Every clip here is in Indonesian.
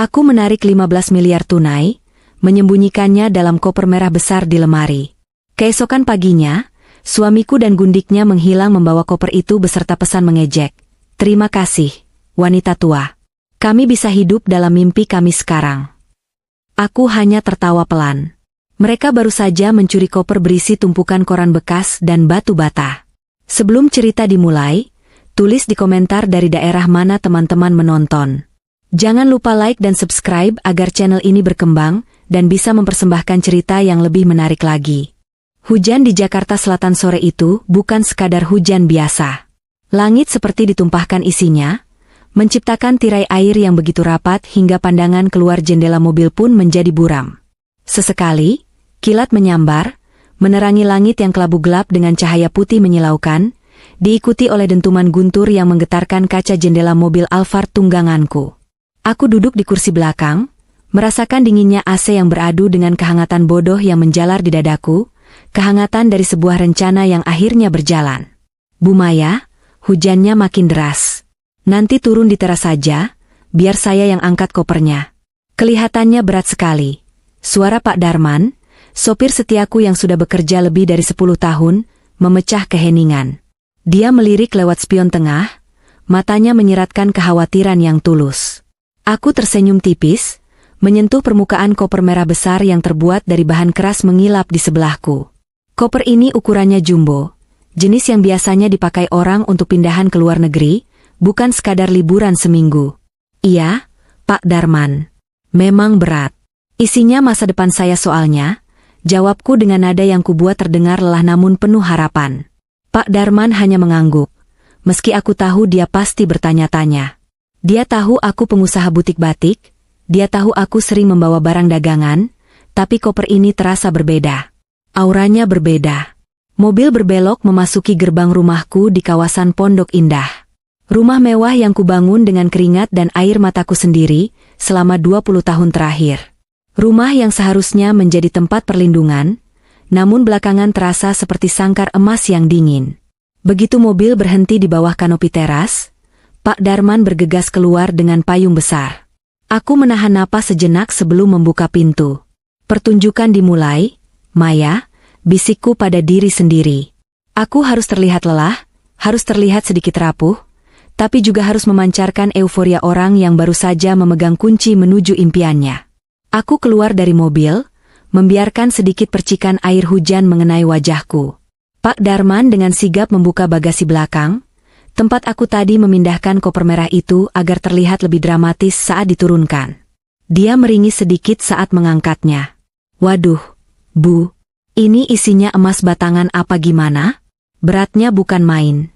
Aku menarik 15 miliar tunai, menyembunyikannya dalam koper merah besar di lemari. Keesokan paginya, suamiku dan gundiknya menghilang membawa koper itu beserta pesan mengejek. Terima kasih, wanita tua. Kami bisa hidup dalam mimpi kami sekarang. Aku hanya tertawa pelan. Mereka baru saja mencuri koper berisi tumpukan koran bekas dan batu bata. Sebelum cerita dimulai, tulis di komentar dari daerah mana teman-teman menonton. Jangan lupa like dan subscribe agar channel ini berkembang dan bisa mempersembahkan cerita yang lebih menarik lagi. Hujan di Jakarta Selatan sore itu bukan sekadar hujan biasa. Langit seperti ditumpahkan isinya, menciptakan tirai air yang begitu rapat hingga pandangan keluar jendela mobil pun menjadi buram. Sesekali, kilat menyambar, menerangi langit yang kelabu gelap dengan cahaya putih menyilaukan, diikuti oleh dentuman guntur yang menggetarkan kaca jendela mobil Alphard tungganganku. Aku duduk di kursi belakang, merasakan dinginnya AC yang beradu dengan kehangatan bodoh yang menjalar di dadaku, kehangatan dari sebuah rencana yang akhirnya berjalan. Bu Maya, hujannya makin deras. Nanti turun di teras saja, biar saya yang angkat kopernya. Kelihatannya berat sekali. Suara Pak Darman, sopir setiaku yang sudah bekerja lebih dari 10 tahun, memecah keheningan. Dia melirik lewat spion tengah, matanya menyiratkan kekhawatiran yang tulus. Aku tersenyum tipis, menyentuh permukaan koper merah besar yang terbuat dari bahan keras mengilap di sebelahku. Koper ini ukurannya jumbo, jenis yang biasanya dipakai orang untuk pindahan ke luar negeri, bukan sekadar liburan seminggu. Iya, Pak Darman. Memang berat. Isinya masa depan saya soalnya, jawabku dengan nada yang kubuat terdengar lelah namun penuh harapan. Pak Darman hanya mengangguk. Meski aku tahu dia pasti bertanya-tanya. Dia tahu aku pengusaha butik batik, dia tahu aku sering membawa barang dagangan, tapi koper ini terasa berbeda. Auranya berbeda. Mobil berbelok memasuki gerbang rumahku di kawasan Pondok Indah. Rumah mewah yang kubangun dengan keringat dan air mataku sendiri selama 20 tahun terakhir. Rumah yang seharusnya menjadi tempat perlindungan, namun belakangan terasa seperti sangkar emas yang dingin. Begitu mobil berhenti di bawah kanopi teras, Pak Darman bergegas keluar dengan payung besar. Aku menahan napas sejenak sebelum membuka pintu. Pertunjukan dimulai, Maya, bisikku pada diri sendiri. Aku harus terlihat lelah, harus terlihat sedikit rapuh, tapi juga harus memancarkan euforia orang yang baru saja memegang kunci menuju impiannya. Aku keluar dari mobil, membiarkan sedikit percikan air hujan mengenai wajahku. Pak Darman dengan sigap membuka bagasi belakang, tempat aku tadi memindahkan koper merah itu agar terlihat lebih dramatis saat diturunkan. Dia meringis sedikit saat mengangkatnya. Waduh, Bu, ini isinya emas batangan apa gimana? Beratnya bukan main.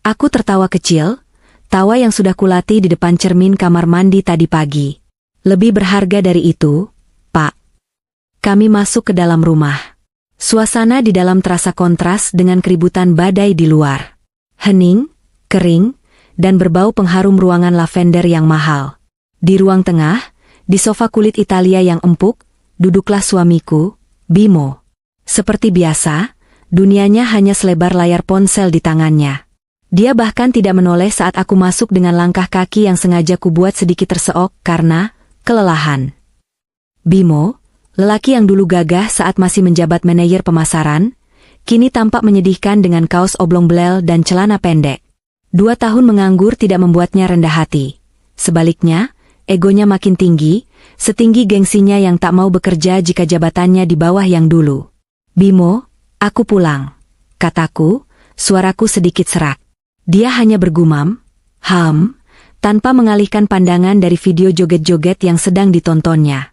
Aku tertawa kecil, tawa yang sudah kulatih di depan cermin kamar mandi tadi pagi. Lebih berharga dari itu, Pak. Kami masuk ke dalam rumah. Suasana di dalam terasa kontras dengan keributan badai di luar. Hening, kering, dan berbau pengharum ruangan lavender yang mahal. Di ruang tengah, di sofa kulit Italia yang empuk, duduklah suamiku, Bimo. Seperti biasa, dunianya hanya selebar layar ponsel di tangannya. Dia bahkan tidak menoleh saat aku masuk dengan langkah kaki yang sengaja kubuat sedikit terseok karena kelelahan. Bimo, lelaki yang dulu gagah saat masih menjabat manajer pemasaran, kini tampak menyedihkan dengan kaos oblong belel dan celana pendek. 2 tahun menganggur tidak membuatnya rendah hati. Sebaliknya, egonya makin tinggi, setinggi gengsinya yang tak mau bekerja jika jabatannya di bawah yang dulu. Bimo, aku pulang, kataku, suaraku sedikit serak. Dia hanya bergumam, tanpa mengalihkan pandangan dari video joget-joget yang sedang ditontonnya.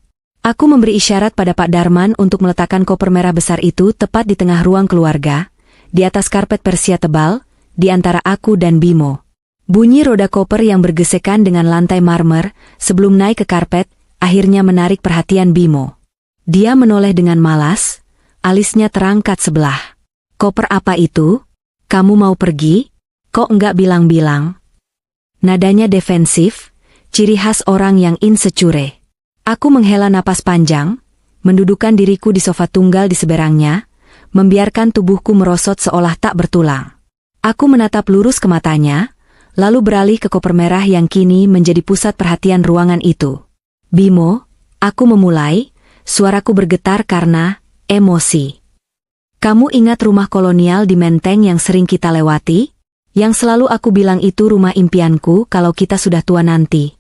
Aku memberi isyarat pada Pak Darman untuk meletakkan koper merah besar itu tepat di tengah ruang keluarga, di atas karpet persia tebal, di antara aku dan Bimo. Bunyi roda koper yang bergesekan dengan lantai marmer sebelum naik ke karpet, akhirnya menarik perhatian Bimo. Dia menoleh dengan malas, alisnya terangkat sebelah. Koper apa itu? Kamu mau pergi? Kok enggak bilang-bilang? Nadanya defensif, ciri khas orang yang insecure. Aku menghela napas panjang, mendudukkan diriku di sofa tunggal di seberangnya, membiarkan tubuhku merosot seolah tak bertulang. Aku menatap lurus ke matanya, lalu beralih ke koper merah yang kini menjadi pusat perhatian ruangan itu. Bimo, aku memulai, suaraku bergetar karena emosi. Kamu ingat rumah kolonial di Menteng yang sering kita lewati? Yang selalu aku bilang itu rumah impianku kalau kita sudah tua nanti.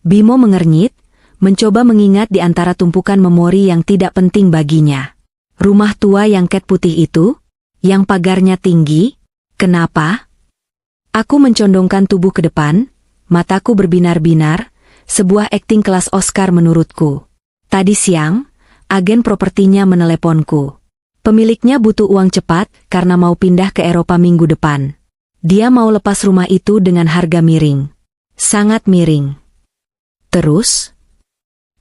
Bimo mengernyit, mencoba mengingat di antara tumpukan memori yang tidak penting baginya. Rumah tua yang cat putih itu? Yang pagarnya tinggi? Kenapa? Aku mencondongkan tubuh ke depan, mataku berbinar-binar, sebuah akting kelas Oscar menurutku. Tadi siang, agen propertinya meneleponku. Pemiliknya butuh uang cepat karena mau pindah ke Eropa minggu depan. Dia mau lepas rumah itu dengan harga miring. Sangat miring. Terus?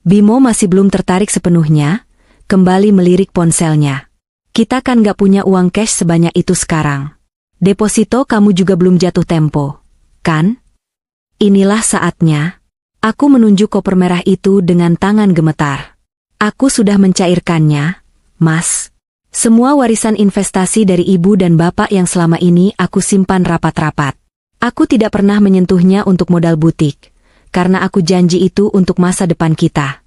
Bimo masih belum tertarik sepenuhnya, kembali melirik ponselnya. Kita kan gak punya uang cash sebanyak itu sekarang. Deposito kamu juga belum jatuh tempo, kan? Inilah saatnya. Aku menunjuk koper merah itu dengan tangan gemetar. Aku sudah mencairkannya, Mas. Semua warisan investasi dari ibu dan bapak yang selama ini aku simpan rapat-rapat. Aku tidak pernah menyentuhnya untuk modal butik, karena aku janji itu untuk masa depan kita.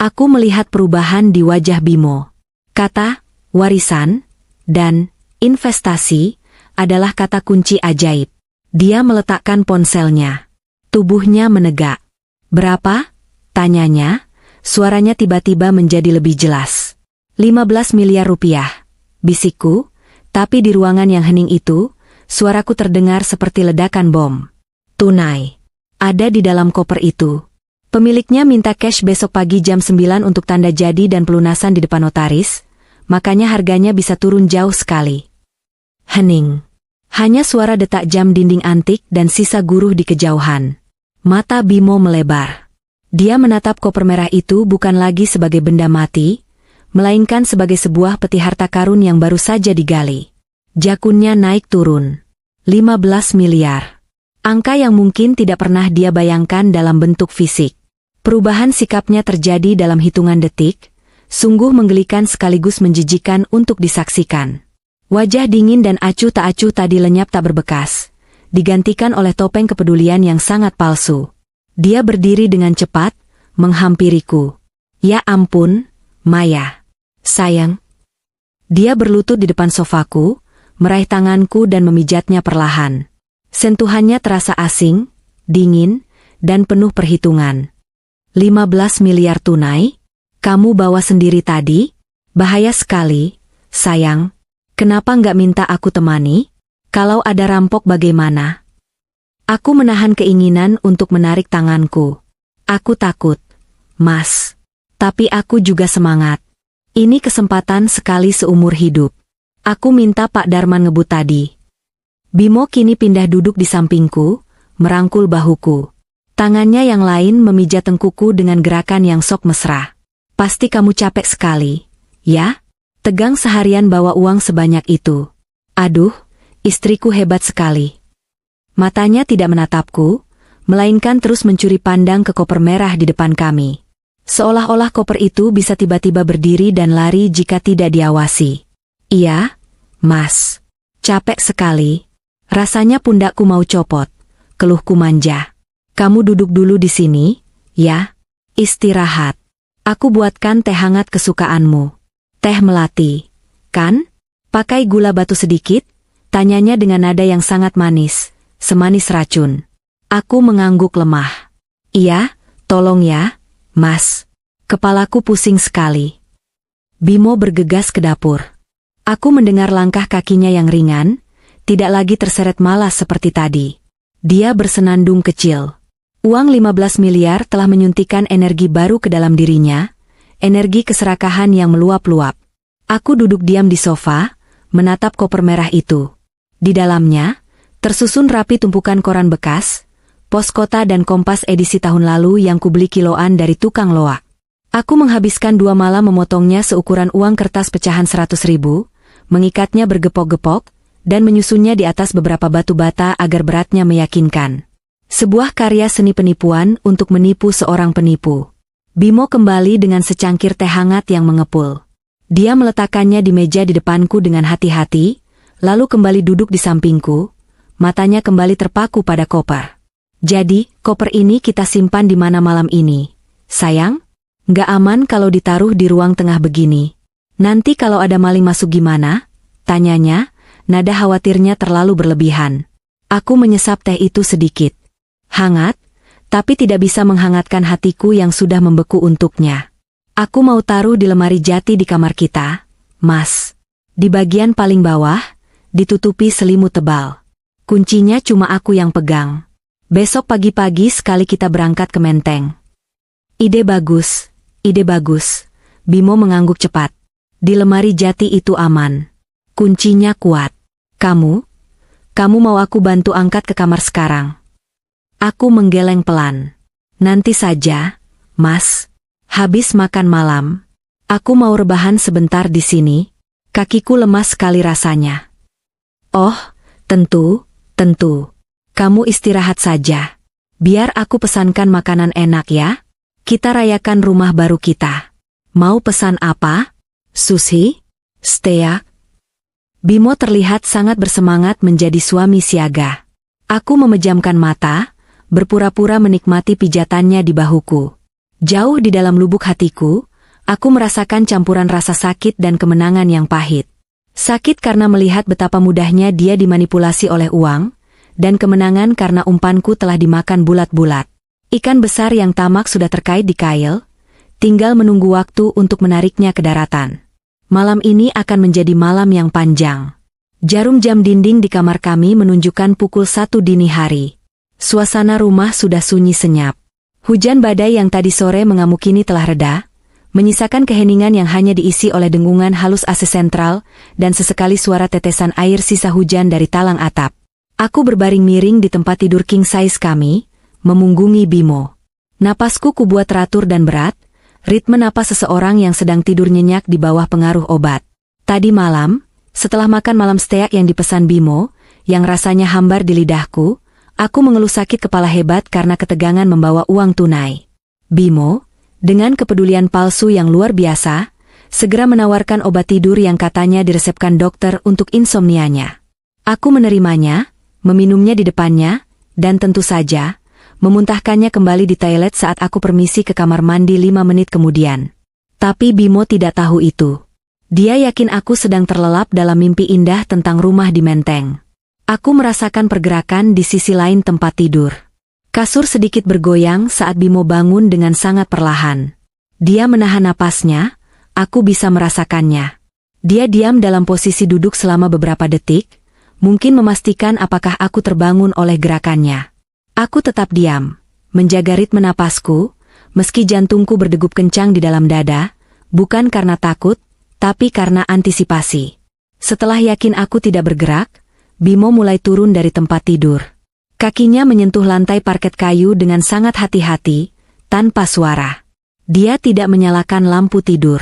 Aku melihat perubahan di wajah Bimo. Kata, warisan, dan investasi adalah kata kunci ajaib. Dia meletakkan ponselnya. Tubuhnya menegak. Berapa? Tanyanya, suaranya tiba-tiba menjadi lebih jelas. 15 miliar rupiah, bisikku, tapi di ruangan yang hening itu, suaraku terdengar seperti ledakan bom. Tunai. Ada di dalam koper itu. Pemiliknya minta cash besok pagi jam 9 untuk tanda jadi dan pelunasan di depan notaris, makanya harganya bisa turun jauh sekali. Hening. Hanya suara detak jam dinding antik dan sisa guruh di kejauhan. Mata Bimo melebar. Dia menatap koper merah itu bukan lagi sebagai benda mati, melainkan sebagai sebuah peti harta karun yang baru saja digali. Jakunnya naik turun. 15 miliar. Angka yang mungkin tidak pernah dia bayangkan dalam bentuk fisik. Perubahan sikapnya terjadi dalam hitungan detik, sungguh menggelikan sekaligus menjijikan untuk disaksikan. Wajah dingin dan acuh tak acuh tadi lenyap tak berbekas, digantikan oleh topeng kepedulian yang sangat palsu. Dia berdiri dengan cepat, menghampiriku. Ya ampun, Maya. Sayang. Dia berlutut di depan sofaku, meraih tanganku dan memijatnya perlahan. Sentuhannya terasa asing, dingin, dan penuh perhitungan. 15 miliar tunai? Kamu bawa sendiri tadi? Bahaya sekali, sayang. Kenapa nggak minta aku temani? Kalau ada rampok bagaimana? Aku menahan keinginan untuk menarik tanganku. Aku takut, Mas. Tapi aku juga semangat. Ini kesempatan sekali seumur hidup. Aku minta Pak Darman ngebut tadi. Bimo kini pindah duduk di sampingku, merangkul bahuku. Tangannya yang lain memijat tengkuku dengan gerakan yang sok mesra. Pasti kamu capek sekali, ya? Tegang seharian bawa uang sebanyak itu. Aduh, istriku hebat sekali. Matanya tidak menatapku, melainkan terus mencuri pandang ke koper merah di depan kami. Seolah-olah koper itu bisa tiba-tiba berdiri dan lari jika tidak diawasi. Iya, Mas. Capek sekali. Rasanya pundakku mau copot. Keluhku manja. Kamu duduk dulu di sini, ya? Istirahat. Aku buatkan teh hangat kesukaanmu. Teh melati, kan? Pakai gula batu sedikit? Tanyanya dengan nada yang sangat manis, semanis racun. Aku mengangguk lemah. Iya, tolong ya. Mas, kepalaku pusing sekali. Bimo bergegas ke dapur. Aku mendengar langkah kakinya yang ringan, tidak lagi terseret malas seperti tadi. Dia bersenandung kecil. Uang 15 miliar telah menyuntikkan energi baru ke dalam dirinya, energi keserakahan yang meluap-luap. Aku duduk diam di sofa, menatap koper merah itu. Di dalamnya, tersusun rapi tumpukan koran bekas, Pos Kota dan Kompas edisi tahun lalu yang kubeli kiloan dari tukang loak. Aku menghabiskan 2 malam memotongnya seukuran uang kertas pecahan 100.000, mengikatnya bergepok-gepok, dan menyusunnya di atas beberapa batu bata agar beratnya meyakinkan. Sebuah karya seni penipuan untuk menipu seorang penipu. Bimo kembali dengan secangkir teh hangat yang mengepul. Dia meletakkannya di meja di depanku dengan hati-hati, lalu kembali duduk di sampingku, matanya kembali terpaku pada koper. Jadi, koper ini kita simpan di mana malam ini, Sayang, nggak aman kalau ditaruh di ruang tengah begini. Nanti kalau ada maling masuk gimana? Tanyanya, nada khawatirnya terlalu berlebihan. Aku menyesap teh itu sedikit. Hangat, tapi tidak bisa menghangatkan hatiku yang sudah membeku untuknya. Aku mau taruh di lemari jati di kamar kita, Mas. Di bagian paling bawah, ditutupi selimut tebal. Kuncinya cuma aku yang pegang. Besok pagi-pagi sekali kita berangkat ke Menteng. Ide bagus, ide bagus. Bimo mengangguk cepat. Di lemari jati itu aman. Kuncinya kuat. Kamu mau aku bantu angkat ke kamar sekarang? Aku menggeleng pelan. Nanti saja, Mas. Habis makan malam. Aku mau rebahan sebentar di sini. Kakiku lemas sekali rasanya. Oh, tentu. Kamu istirahat saja. Biar aku pesankan makanan enak ya. Kita rayakan rumah baru kita. Mau pesan apa? Sushi? Steak? Bimo terlihat sangat bersemangat menjadi suami siaga. Aku memejamkan mata, berpura-pura menikmati pijatannya di bahuku. Jauh di dalam lubuk hatiku, aku merasakan campuran rasa sakit dan kemenangan yang pahit. Sakit karena melihat betapa mudahnya dia dimanipulasi oleh uang, dan kemenangan karena umpanku telah dimakan bulat-bulat. Ikan besar yang tamak sudah terkait di kail, tinggal menunggu waktu untuk menariknya ke daratan. Malam ini akan menjadi malam yang panjang. Jarum jam dinding di kamar kami menunjukkan pukul 1 dini hari. Suasana rumah sudah sunyi senyap. Hujan badai yang tadi sore mengamuk kini telah reda, menyisakan keheningan yang hanya diisi oleh dengungan halus AC sentral dan sesekali suara tetesan air sisa hujan dari talang atap. Aku berbaring miring di tempat tidur king size kami, memunggungi Bimo. Napasku kubuat teratur dan berat, ritme napas seseorang yang sedang tidur nyenyak di bawah pengaruh obat. Tadi malam, setelah makan malam steak yang dipesan Bimo, yang rasanya hambar di lidahku, aku mengeluh sakit kepala hebat karena ketegangan membawa uang tunai. Bimo, dengan kepedulian palsu yang luar biasa, segera menawarkan obat tidur yang katanya diresepkan dokter untuk insomnianya. Aku menerimanya, meminumnya di depannya, dan tentu saja, memuntahkannya kembali di toilet saat aku permisi ke kamar mandi 5 menit kemudian. Tapi Bimo tidak tahu itu. Dia yakin aku sedang terlelap dalam mimpi indah tentang rumah di Menteng. Aku merasakan pergerakan di sisi lain tempat tidur. Kasur sedikit bergoyang saat Bimo bangun dengan sangat perlahan. Dia menahan napasnya, aku bisa merasakannya. Dia diam dalam posisi duduk selama beberapa detik, mungkin memastikan apakah aku terbangun oleh gerakannya. Aku tetap diam, menjaga ritme napasku, meski jantungku berdegup kencang di dalam dada, bukan karena takut, tapi karena antisipasi. Setelah yakin aku tidak bergerak, Bimo mulai turun dari tempat tidur. Kakinya menyentuh lantai parket kayu dengan sangat hati-hati, tanpa suara. Dia tidak menyalakan lampu tidur.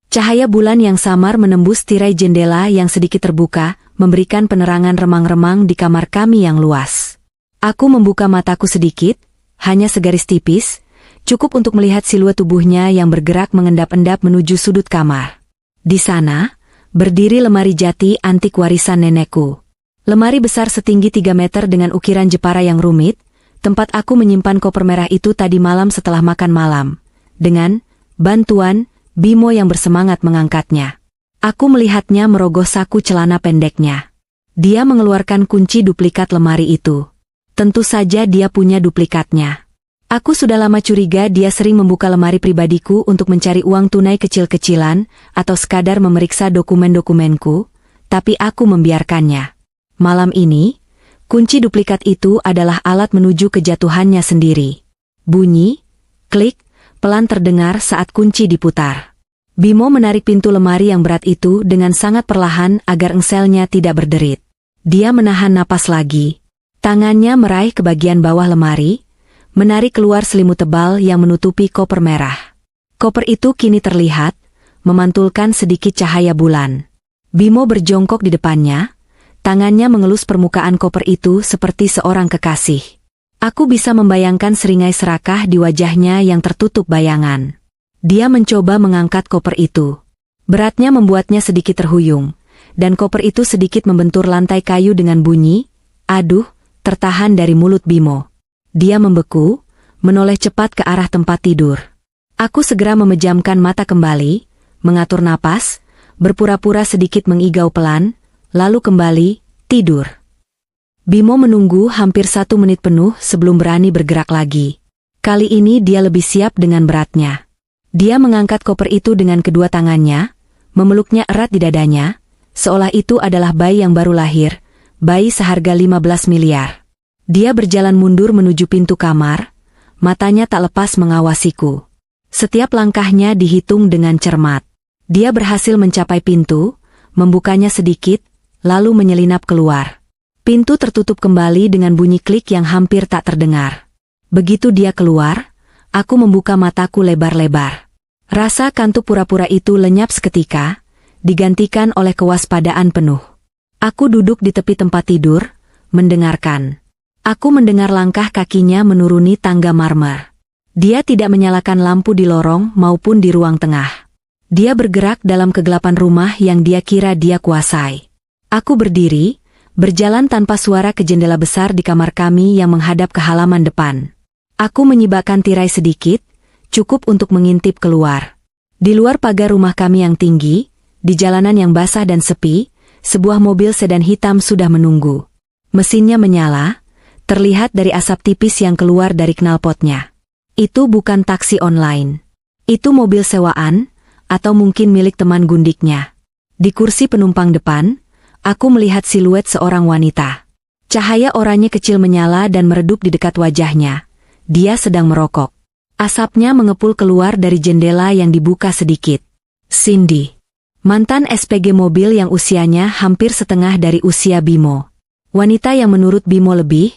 Cahaya bulan yang samar menembus tirai jendela yang sedikit terbuka, memberikan penerangan remang-remang di kamar kami yang luas. Aku membuka mataku sedikit, hanya segaris tipis, cukup untuk melihat siluet tubuhnya yang bergerak mengendap-endap menuju sudut kamar. Di sana, berdiri lemari jati antik warisan nenekku. Lemari besar setinggi 3 meter dengan ukiran Jepara yang rumit, tempat aku menyimpan koper merah itu tadi malam setelah makan malam. Dengan bantuan Bimo yang bersemangat mengangkatnya. Aku melihatnya merogoh saku celana pendeknya. Dia mengeluarkan kunci duplikat lemari itu. Tentu saja dia punya duplikatnya. Aku sudah lama curiga dia sering membuka lemari pribadiku untuk mencari uang tunai kecil-kecilan atau sekadar memeriksa dokumen-dokumenku, tapi aku membiarkannya. Malam ini, kunci duplikat itu adalah alat menuju kejatuhannya sendiri. Bunyi, klik, pelan terdengar saat kunci diputar. Bimo menarik pintu lemari yang berat itu dengan sangat perlahan agar engselnya tidak berderit. Dia menahan napas lagi. Tangannya meraih ke bagian bawah lemari, menarik keluar selimut tebal yang menutupi koper merah. Koper itu kini terlihat, memantulkan sedikit cahaya bulan. Bimo berjongkok di depannya, tangannya mengelus permukaan koper itu seperti seorang kekasih. Aku bisa membayangkan seringai serakah di wajahnya yang tertutup bayangan. Dia mencoba mengangkat koper itu. Beratnya membuatnya sedikit terhuyung, dan koper itu sedikit membentur lantai kayu dengan bunyi, aduh, tertahan dari mulut Bimo. Dia membeku, menoleh cepat ke arah tempat tidur. Aku segera memejamkan mata kembali, mengatur napas, berpura-pura sedikit mengigau pelan, lalu kembali tidur. Bimo menunggu hampir 1 menit penuh sebelum berani bergerak lagi. Kali ini dia lebih siap dengan beratnya. Dia mengangkat koper itu dengan kedua tangannya, memeluknya erat di dadanya, seolah itu adalah bayi yang baru lahir, bayi seharga 15 miliar. Dia berjalan mundur menuju pintu kamar, matanya tak lepas mengawasiku. Setiap langkahnya dihitung dengan cermat. Dia berhasil mencapai pintu, membukanya sedikit, lalu menyelinap keluar. Pintu tertutup kembali dengan bunyi klik yang hampir tak terdengar. Begitu dia keluar, aku membuka mataku lebar-lebar. Rasa kantuk pura-pura itu lenyap seketika, digantikan oleh kewaspadaan penuh. Aku duduk di tepi tempat tidur, mendengarkan. Aku mendengar langkah kakinya menuruni tangga marmer. Dia tidak menyalakan lampu di lorong maupun di ruang tengah. Dia bergerak dalam kegelapan rumah yang dia kira dia kuasai. Aku berdiri, berjalan tanpa suara ke jendela besar di kamar kami yang menghadap ke halaman depan. Aku menyibakkan tirai sedikit, cukup untuk mengintip keluar. Di luar pagar rumah kami yang tinggi, di jalanan yang basah dan sepi, sebuah mobil sedan hitam sudah menunggu. Mesinnya menyala, terlihat dari asap tipis yang keluar dari knalpotnya. Itu bukan taksi online. Itu mobil sewaan, atau mungkin milik teman gundiknya. Di kursi penumpang depan, aku melihat siluet seorang wanita. Cahaya oranye kecil menyala dan meredup di dekat wajahnya. Dia sedang merokok. Asapnya mengepul keluar dari jendela yang dibuka sedikit. Cindy. Mantan SPG mobil yang usianya hampir setengah dari usia Bimo. Wanita yang menurut Bimo lebih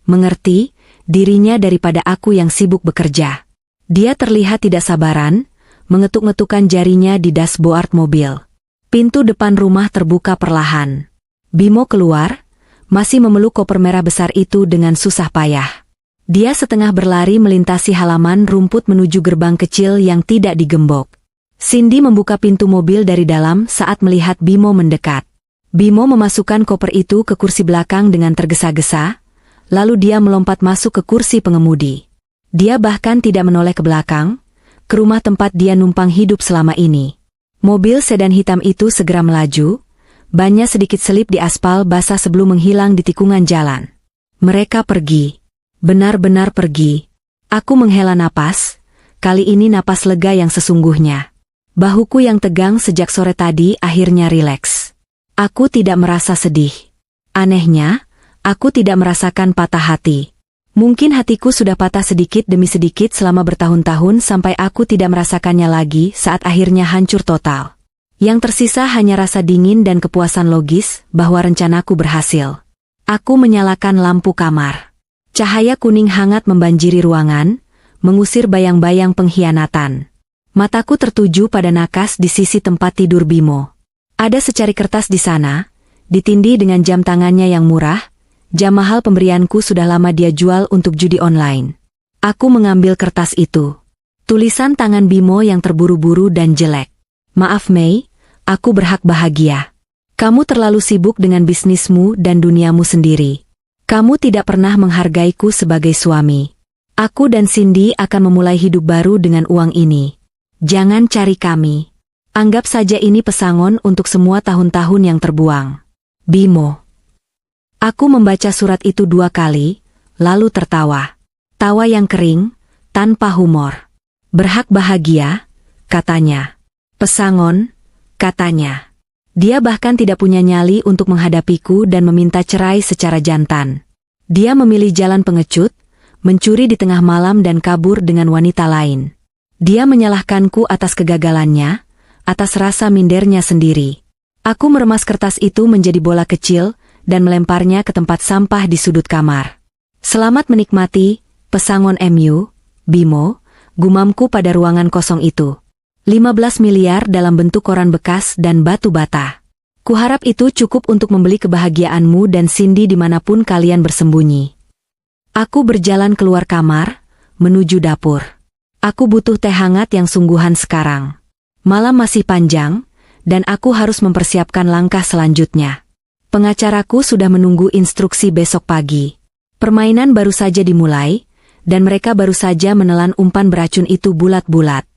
mengerti dirinya daripada aku yang sibuk bekerja. Dia terlihat tidak sabaran, mengetuk-ngetukkan jarinya di dashboard mobil. Pintu depan rumah terbuka perlahan. Bimo keluar, masih memeluk koper merah besar itu dengan susah payah. Dia setengah berlari melintasi halaman rumput menuju gerbang kecil yang tidak digembok. Cindy membuka pintu mobil dari dalam saat melihat Bimo mendekat. Bimo memasukkan koper itu ke kursi belakang dengan tergesa-gesa, lalu dia melompat masuk ke kursi pengemudi. Dia bahkan tidak menoleh ke belakang, ke rumah tempat dia numpang hidup selama ini. Mobil sedan hitam itu segera melaju, bannya sedikit selip di aspal basah sebelum menghilang di tikungan jalan. Mereka pergi. Benar-benar pergi. Aku menghela napas, kali ini napas lega yang sesungguhnya. Bahuku yang tegang sejak sore tadi akhirnya rileks. Aku tidak merasa sedih. Anehnya, aku tidak merasakan patah hati. Mungkin hatiku sudah patah sedikit demi sedikit selama bertahun-tahun sampai aku tidak merasakannya lagi saat akhirnya hancur total. Yang tersisa hanya rasa dingin dan kepuasan logis bahwa rencanaku berhasil. Aku menyalakan lampu kamar. Cahaya kuning hangat membanjiri ruangan, mengusir bayang-bayang pengkhianatan. Mataku tertuju pada nakas di sisi tempat tidur Bimo. Ada secari kertas di sana, ditindih dengan jam tangannya yang murah. Jam mahal pemberianku sudah lama dia jual untuk judi online. Aku mengambil kertas itu. Tulisan tangan Bimo yang terburu-buru dan jelek. Maaf Mei, aku berhak bahagia. Kamu terlalu sibuk dengan bisnismu dan duniamu sendiri. Kamu tidak pernah menghargaiku sebagai suami. Aku dan Cindy akan memulai hidup baru dengan uang ini. Jangan cari kami. Anggap saja ini pesangon untuk semua tahun-tahun yang terbuang. Bimo. Aku membaca surat itu 2 kali, lalu tertawa. Tawa yang kering, tanpa humor. Berhak bahagia, katanya. Pesangon, katanya. Dia bahkan tidak punya nyali untuk menghadapiku dan meminta cerai secara jantan. Dia memilih jalan pengecut, mencuri di tengah malam dan kabur dengan wanita lain. Dia menyalahkanku atas kegagalannya, atas rasa mindernya sendiri. Aku meremas kertas itu menjadi bola kecil dan melemparnya ke tempat sampah di sudut kamar. Selamat menikmati, pesangon MU, Bimo, gumamku pada ruangan kosong itu. 15 miliar dalam bentuk koran bekas dan batu bata. Kuharap itu cukup untuk membeli kebahagiaanmu dan Cindy dimanapun kalian bersembunyi. Aku berjalan keluar kamar, menuju dapur. Aku butuh teh hangat yang sungguhan sekarang. Malam masih panjang, dan aku harus mempersiapkan langkah selanjutnya. Pengacaraku sudah menunggu instruksi besok pagi. Permainan baru saja dimulai, dan mereka baru saja menelan umpan beracun itu bulat-bulat.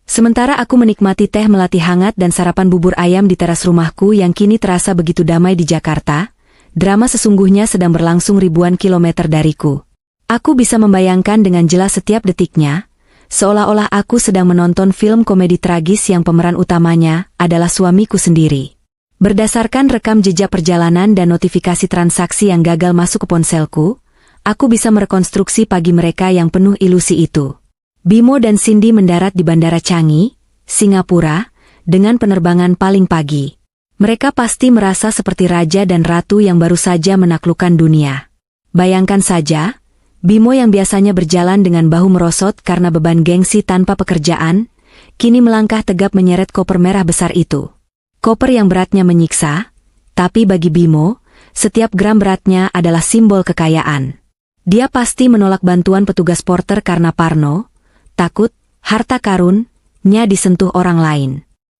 Sementara aku menikmati teh melati hangat dan sarapan bubur ayam di teras rumahku yang kini terasa begitu damai di Jakarta, drama sesungguhnya sedang berlangsung ribuan kilometer dariku. Aku bisa membayangkan dengan jelas setiap detiknya, seolah-olah aku sedang menonton film komedi tragis yang pemeran utamanya adalah suamiku sendiri. Berdasarkan rekam jejak perjalanan dan notifikasi transaksi yang gagal masuk ke ponselku, aku bisa merekonstruksi pagi mereka yang penuh ilusi itu. Bimo dan Cindy mendarat di Bandara Changi, Singapura, dengan penerbangan paling pagi. Mereka pasti merasa seperti raja dan ratu yang baru saja menaklukkan dunia. Bayangkan saja, Bimo yang biasanya berjalan dengan bahu merosot karena beban gengsi tanpa pekerjaan, kini melangkah tegap menyeret koper merah besar itu. Koper yang beratnya menyiksa, tapi bagi Bimo, setiap gram beratnya adalah simbol kekayaan. Dia pasti menolak bantuan petugas porter karena parno, takut, harta karunnya disentuh orang lain.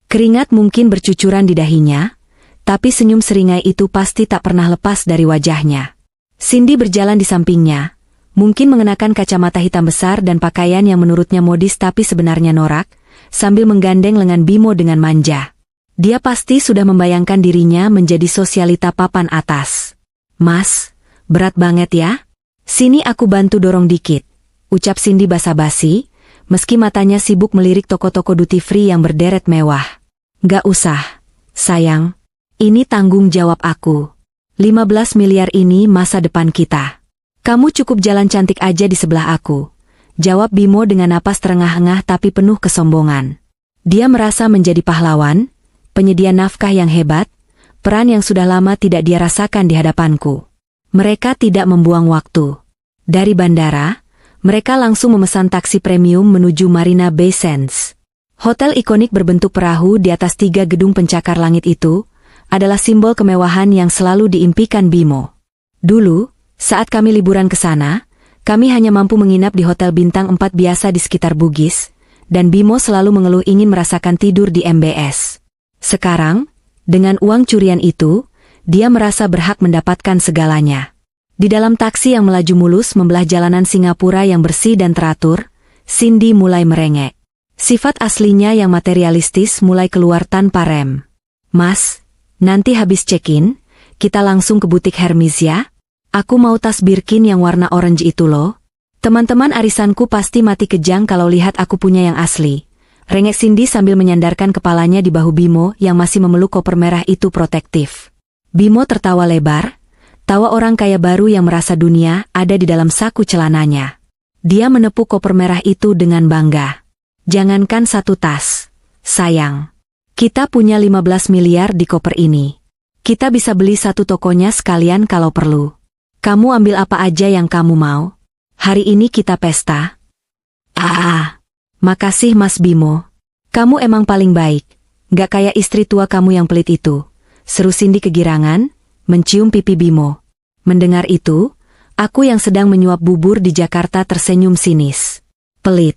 Keringat mungkin bercucuran di dahinya, tapi senyum seringai itu pasti tak pernah lepas dari wajahnya. Cindy berjalan di sampingnya, mungkin mengenakan kacamata hitam besar dan pakaian yang menurutnya modis tapi sebenarnya norak, sambil menggandeng lengan Bimo dengan manja. Dia pasti sudah membayangkan dirinya menjadi sosialita papan atas. "Mas, berat banget ya? Sini aku bantu dorong dikit," ucap Cindy basa-basi, meski matanya sibuk melirik toko-toko duty free yang berderet mewah. "Gak usah, sayang. Ini tanggung jawab aku. 15 miliar ini masa depan kita. Kamu cukup jalan cantik aja di sebelah aku," jawab Bimo dengan napas terengah-engah tapi penuh kesombongan. Dia merasa menjadi pahlawan, penyedia nafkah yang hebat, peran yang sudah lama tidak dia rasakan di hadapanku. Mereka tidak membuang waktu. Dari bandara, mereka langsung memesan taksi premium menuju Marina Bay Sands. Hotel ikonik berbentuk perahu di atas 3 gedung pencakar langit itu adalah simbol kemewahan yang selalu diimpikan Bimo. Dulu, saat kami liburan ke sana, kami hanya mampu menginap di hotel bintang 4 biasa di sekitar Bugis, dan Bimo selalu mengeluh ingin merasakan tidur di MBS. Sekarang, dengan uang curian itu, dia merasa berhak mendapatkan segalanya. Di dalam taksi yang melaju mulus membelah jalanan Singapura yang bersih dan teratur, Cindy mulai merengek. Sifat aslinya yang materialistis mulai keluar tanpa rem. "Mas, nanti habis check-in, kita langsung ke butik Hermes ya? Aku mau tas Birkin yang warna orange itu loh. Teman-teman arisanku pasti mati kejang kalau lihat aku punya yang asli," rengek Cindy sambil menyandarkan kepalanya di bahu Bimo yang masih memeluk koper merah itu protektif. Bimo tertawa lebar, tawa orang kaya baru yang merasa dunia ada di dalam saku celananya. Dia menepuk koper merah itu dengan bangga. "Jangankan satu tas, sayang. Kita punya 15 miliar di koper ini. Kita bisa beli satu tokonya sekalian kalau perlu. Kamu ambil apa aja yang kamu mau. Hari ini kita pesta." Makasih Mas Bimo. Kamu emang paling baik. Gak kayak istri tua kamu yang pelit itu," seru Cindy kegirangan, mencium pipi Bimo. Mendengar itu, aku yang sedang menyuap bubur di Jakarta tersenyum sinis. "Pelit,"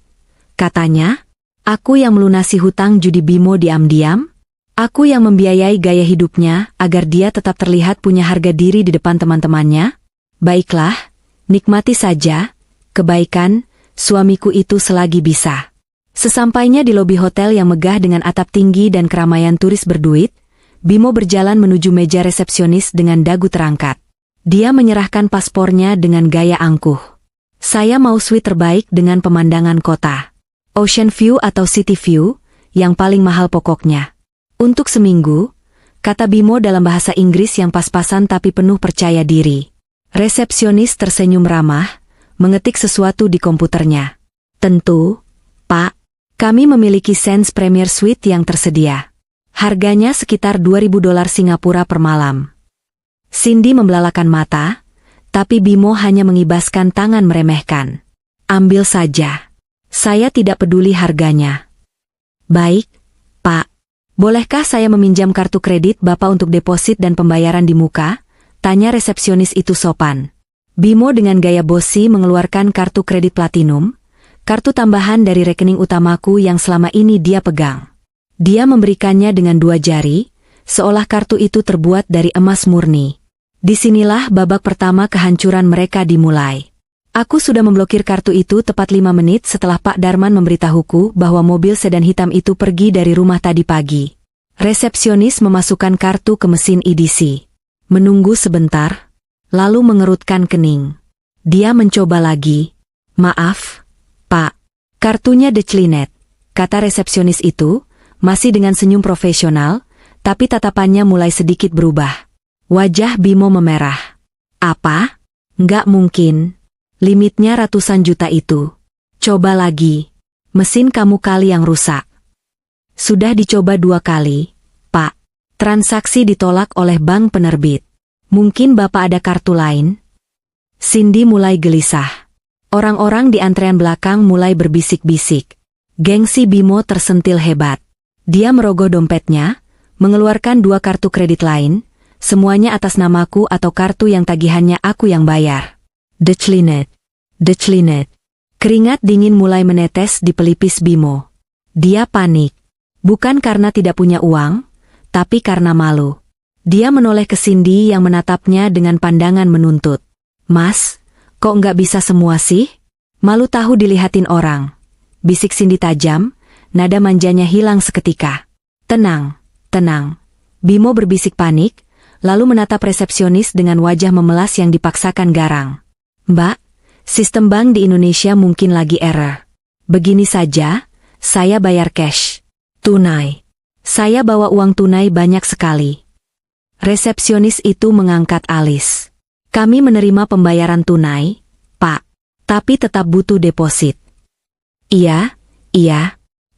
katanya. "Aku yang melunasi hutang judi Bimo diam-diam? Aku yang membiayai gaya hidupnya agar dia tetap terlihat punya harga diri di depan teman-temannya? Baiklah, nikmati saja kebaikan suamiku itu selagi bisa." Sesampainya di lobi hotel yang megah dengan atap tinggi dan keramaian turis berduit, Bimo berjalan menuju meja resepsionis dengan dagu terangkat. Dia menyerahkan paspornya dengan gaya angkuh. "Saya mau suite terbaik dengan pemandangan kota. Ocean view atau city view, yang paling mahal pokoknya. Untuk seminggu," kata Bimo dalam bahasa Inggris yang pas-pasan tapi penuh percaya diri. Resepsionis tersenyum ramah, mengetik sesuatu di komputernya. "Tentu, Pak. Kami memiliki Sands Premier Suite yang tersedia. Harganya sekitar $2.000 Singapura per malam." Cindy membelalakan mata, tapi Bimo hanya mengibaskan tangan meremehkan. "Ambil saja. Saya tidak peduli harganya." "Baik, Pak. Bolehkah saya meminjam kartu kredit Bapak untuk deposit dan pembayaran di muka?" tanya resepsionis itu sopan. Bimo dengan gaya bosi mengeluarkan kartu kredit platinum, kartu tambahan dari rekening utamaku yang selama ini dia pegang. Dia memberikannya dengan 2 jari, seolah kartu itu terbuat dari emas murni. Disinilah babak pertama kehancuran mereka dimulai. Aku sudah memblokir kartu itu tepat 5 menit setelah Pak Darman memberitahuku bahwa mobil sedan hitam itu pergi dari rumah tadi pagi. Resepsionis memasukkan kartu ke mesin EDC. Menunggu sebentar, lalu mengerutkan kening. Dia mencoba lagi. Maaf, Pak. Kartunya declinet, kata resepsionis itu, masih dengan senyum profesional, tapi tatapannya mulai sedikit berubah. Wajah Bimo memerah. Apa? Nggak mungkin. Limitnya ratusan juta itu. Coba lagi. Mesin kamu kali yang rusak. Sudah dicoba 2 kali, Pak. Transaksi ditolak oleh bank penerbit. Mungkin Bapak ada kartu lain? Cindy mulai gelisah. Orang-orang di antrean belakang mulai berbisik-bisik. Gengsi Bimo tersentil hebat. Dia merogoh dompetnya, mengeluarkan 2 kartu kredit lain, semuanya atas namaku atau kartu yang tagihannya aku yang bayar. Declinet. Keringat dingin mulai menetes di pelipis Bimo. Dia panik. Bukan karena tidak punya uang, tapi karena malu. Dia menoleh ke Cindy yang menatapnya dengan pandangan menuntut. Mas, kok nggak bisa semua sih? Malu tahu dilihatin orang. Bisik Cindy tajam, nada manjanya hilang seketika. Tenang. Bimo berbisik panik, lalu menatap resepsionis dengan wajah memelas yang dipaksakan garang. Mbak, sistem bank di Indonesia mungkin lagi error. Begini saja, saya bayar cash. Tunai. Saya bawa uang tunai banyak sekali. Resepsionis itu mengangkat alis. Kami menerima pembayaran tunai, Pak. Tapi tetap butuh deposit. Iya.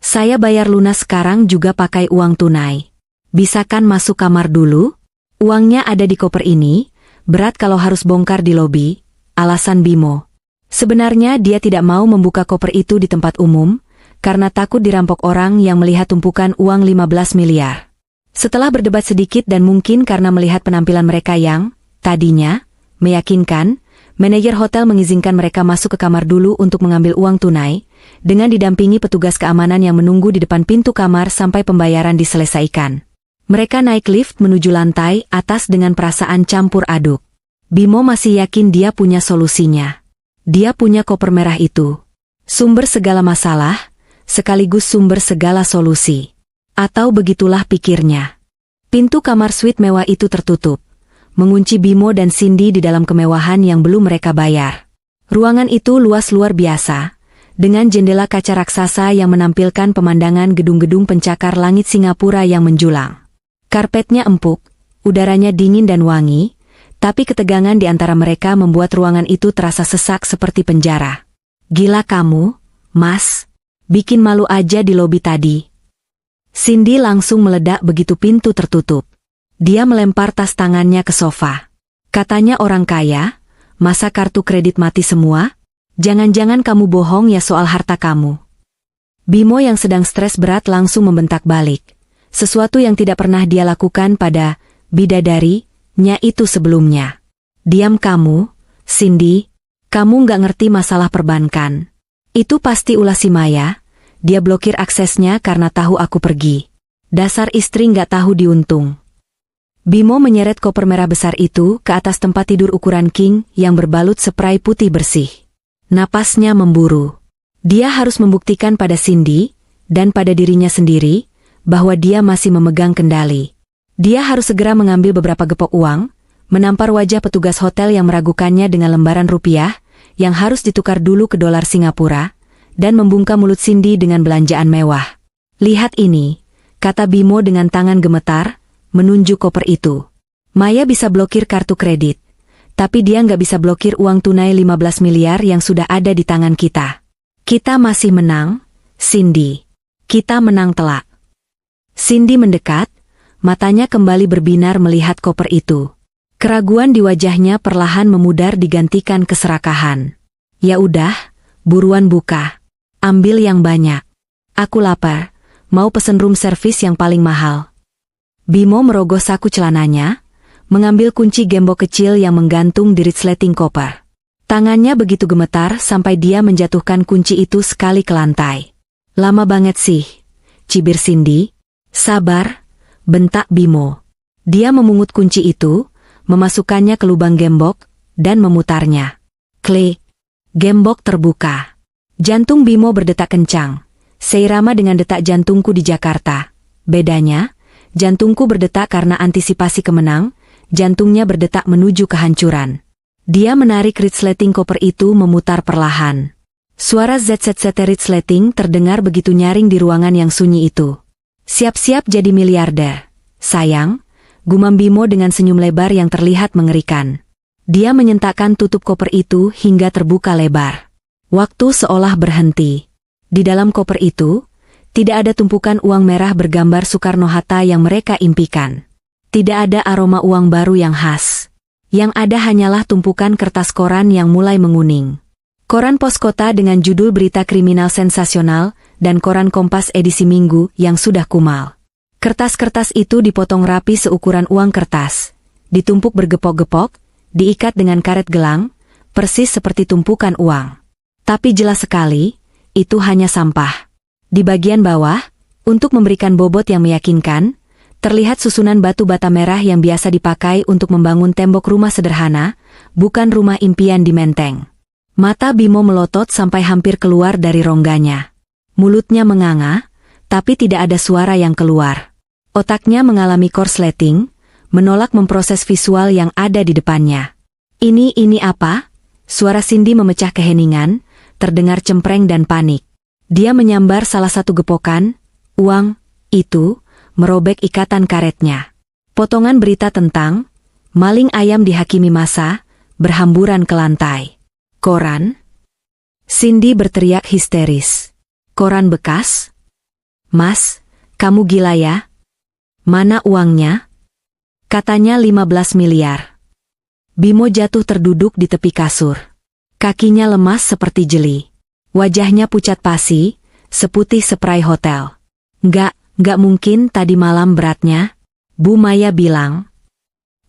Saya bayar lunas sekarang juga pakai uang tunai. Bisa kan masuk kamar dulu? Uangnya ada di koper ini, berat kalau harus bongkar di lobi. Alasan Bimo. Sebenarnya dia tidak mau membuka koper itu di tempat umum, karena takut dirampok orang yang melihat tumpukan uang 15 miliar. Setelah berdebat sedikit dan mungkin karena melihat penampilan mereka yang, tadinya, meyakinkan, manajer hotel mengizinkan mereka masuk ke kamar dulu untuk mengambil uang tunai, dengan didampingi petugas keamanan yang menunggu di depan pintu kamar sampai pembayaran diselesaikan. Mereka naik lift menuju lantai atas dengan perasaan campur aduk. Bimo masih yakin dia punya solusinya. Dia punya koper merah itu. Sumber segala masalah, sekaligus sumber segala solusi. Atau begitulah pikirnya. Pintu kamar suite mewah itu tertutup, mengunci Bimo dan Cindy di dalam kemewahan yang belum mereka bayar. Ruangan itu luas luar biasa, dengan jendela kaca raksasa yang menampilkan pemandangan gedung-gedung pencakar langit Singapura yang menjulang. Karpetnya empuk, udaranya dingin dan wangi, tapi ketegangan di antara mereka membuat ruangan itu terasa sesak seperti penjara. Gila kamu, Mas. Bikin malu aja di lobi tadi. Cindy langsung meledak begitu pintu tertutup. Dia melempar tas tangannya ke sofa. Katanya orang kaya, masa kartu kredit mati semua? Jangan-jangan kamu bohong ya soal harta kamu. Bimo yang sedang stres berat langsung membentak balik. Sesuatu yang tidak pernah dia lakukan pada bidadari-nya itu sebelumnya. Diam kamu, Cindy. Kamu nggak ngerti masalah perbankan. Itu pasti ulah si Maya. Dia blokir aksesnya karena tahu aku pergi. Dasar istri nggak tahu diuntung. Bimo menyeret koper merah besar itu ke atas tempat tidur ukuran king yang berbalut spray putih bersih. Napasnya memburu. Dia harus membuktikan pada Cindy, dan pada dirinya sendiri, bahwa dia masih memegang kendali. Dia harus segera mengambil beberapa gepok uang, menampar wajah petugas hotel yang meragukannya dengan lembaran rupiah, yang harus ditukar dulu ke dolar Singapura, dan membungkam mulut Cindy dengan belanjaan mewah. Lihat ini, kata Bimo dengan tangan gemetar, menunjuk koper itu. Maya bisa blokir kartu kredit, tapi dia nggak bisa blokir uang tunai 15 miliar yang sudah ada di tangan kita. Kita masih menang, Cindy. Kita menang telak. Cindy mendekat, matanya kembali berbinar melihat koper itu. Keraguan di wajahnya perlahan memudar digantikan keserakahan. Ya udah, buruan buka. Ambil yang banyak. Aku lapar, mau pesen room service yang paling mahal. Bimo merogoh saku celananya, mengambil kunci gembok kecil yang menggantung di resleting koper. Tangannya begitu gemetar sampai dia menjatuhkan kunci itu sekali ke lantai. Lama banget sih, cibir Cindy. Sabar, bentak Bimo. Dia memungut kunci itu, memasukkannya ke lubang gembok, dan memutarnya. Klik. Gembok terbuka. Jantung Bimo berdetak kencang. Seirama dengan detak jantungku di Jakarta. Bedanya, jantungku berdetak karena antisipasi kemenang, jantungnya berdetak menuju kehancuran. Dia menarik resleting koper itu memutar perlahan. Suara ZZZ resleting terdengar begitu nyaring di ruangan yang sunyi itu. Siap-siap jadi miliarder. Sayang, gumam Bimo dengan senyum lebar yang terlihat mengerikan. Dia menyentakkan tutup koper itu hingga terbuka lebar. Waktu seolah berhenti. Di dalam koper itu, tidak ada tumpukan uang merah bergambar Soekarno-Hatta yang mereka impikan. Tidak ada aroma uang baru yang khas. Yang ada hanyalah tumpukan kertas koran yang mulai menguning. Koran pos kota dengan judul berita kriminal sensasional, dan koran Kompas edisi Minggu yang sudah kumal. Kertas-kertas itu dipotong rapi seukuran uang kertas. Ditumpuk bergepok-gepok, diikat dengan karet gelang, persis seperti tumpukan uang. Tapi jelas sekali, itu hanya sampah. Di bagian bawah, untuk memberikan bobot yang meyakinkan, terlihat susunan batu bata merah yang biasa dipakai untuk membangun tembok rumah sederhana, bukan rumah impian di Menteng. Mata Bimo melotot sampai hampir keluar dari rongganya. Mulutnya menganga, tapi tidak ada suara yang keluar. Otaknya mengalami korsleting, menolak memproses visual yang ada di depannya. Ini apa? Suara Cindy memecah keheningan, terdengar cempreng dan panik. Dia menyambar salah satu gepokan, uang, itu, merobek ikatan karetnya. Potongan berita tentang maling ayam dihakimi massa, berhamburan ke lantai. Koran? Cindy berteriak histeris. Koran bekas? Mas, kamu gila ya? Mana uangnya? Katanya 15 miliar. Bimo jatuh terduduk di tepi kasur. Kakinya lemas seperti jeli. Wajahnya pucat pasi, seputih spray hotel. Nggak mungkin tadi malam beratnya, Bu Maya bilang.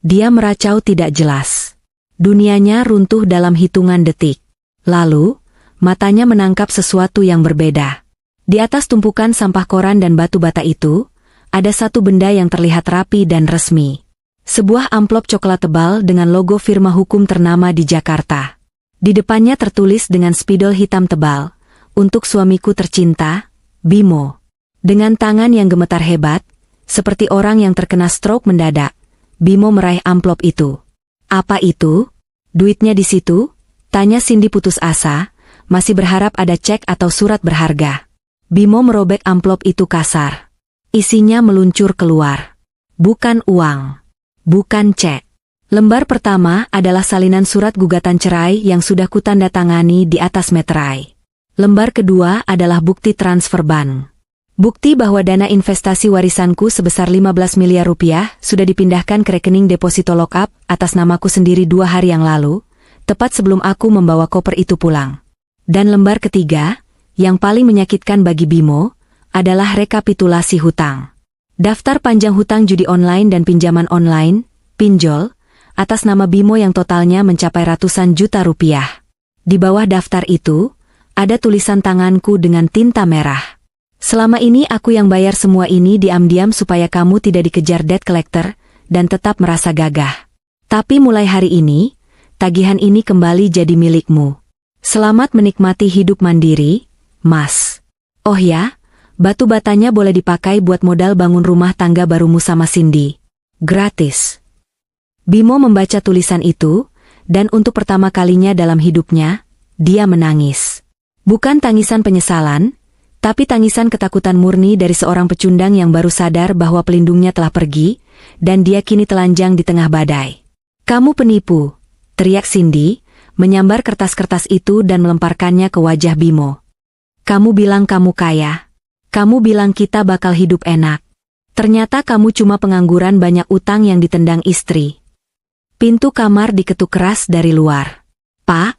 Dia meracau tidak jelas. Dunianya runtuh dalam hitungan detik. Lalu, matanya menangkap sesuatu yang berbeda. Di atas tumpukan sampah koran dan batu bata itu, ada satu benda yang terlihat rapi dan resmi. Sebuah amplop coklat tebal dengan logo firma hukum ternama di Jakarta. Di depannya tertulis dengan spidol hitam tebal, untuk suamiku tercinta, Bimo. Dengan tangan yang gemetar hebat, seperti orang yang terkena stroke mendadak, Bimo meraih amplop itu. Apa itu? Duitnya di situ? Tanya Cindy putus asa, masih berharap ada cek atau surat berharga. Bimo merobek amplop itu kasar. Isinya meluncur keluar. Bukan uang. Bukan cek. Lembar pertama adalah salinan surat gugatan cerai yang sudah kutandatangani di atas meterai. Lembar kedua adalah bukti transfer bank. Bukti bahwa dana investasi warisanku sebesar 15 miliar rupiah sudah dipindahkan ke rekening deposito lockup atas namaku sendiri 2 hari yang lalu, tepat sebelum aku membawa koper itu pulang. Dan lembar ketiga, yang paling menyakitkan bagi Bimo, adalah rekapitulasi hutang. Daftar panjang hutang judi online dan pinjaman online, pinjol, atas nama Bimo yang totalnya mencapai ratusan juta rupiah. Di bawah daftar itu, ada tulisan tanganku dengan tinta merah. Selama ini aku yang bayar semua ini diam-diam supaya kamu tidak dikejar debt collector, dan tetap merasa gagah. Tapi mulai hari ini, tagihan ini kembali jadi milikmu. Selamat menikmati hidup mandiri, Mas. Oh ya, batu batanya boleh dipakai buat modal bangun rumah tangga barumu sama Cindy. Gratis. Bimo membaca tulisan itu, dan untuk pertama kalinya dalam hidupnya, dia menangis. Bukan tangisan penyesalan, tapi tangisan ketakutan murni dari seorang pecundang yang baru sadar bahwa pelindungnya telah pergi, dan dia kini telanjang di tengah badai. Kamu penipu, teriak Cindy, menyambar kertas-kertas itu dan melemparkannya ke wajah Bimo. Kamu bilang kamu kaya. Kamu bilang kita bakal hidup enak. Ternyata kamu cuma pengangguran banyak utang yang ditendang istri. Pintu kamar diketuk keras dari luar. Pak,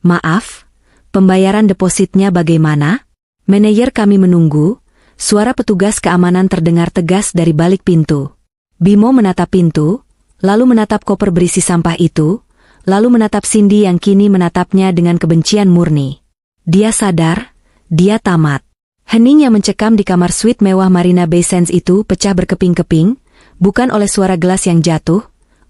maaf, pembayaran depositnya bagaimana? Manajer kami menunggu, suara petugas keamanan terdengar tegas dari balik pintu. Bimo menatap pintu, lalu menatap koper berisi sampah itu, lalu menatap Cindy yang kini menatapnya dengan kebencian murni. Dia sadar, dia tamat. Hening yang mencekam di kamar suite mewah Marina Bay Sands itu pecah berkeping-keping, bukan oleh suara gelas yang jatuh,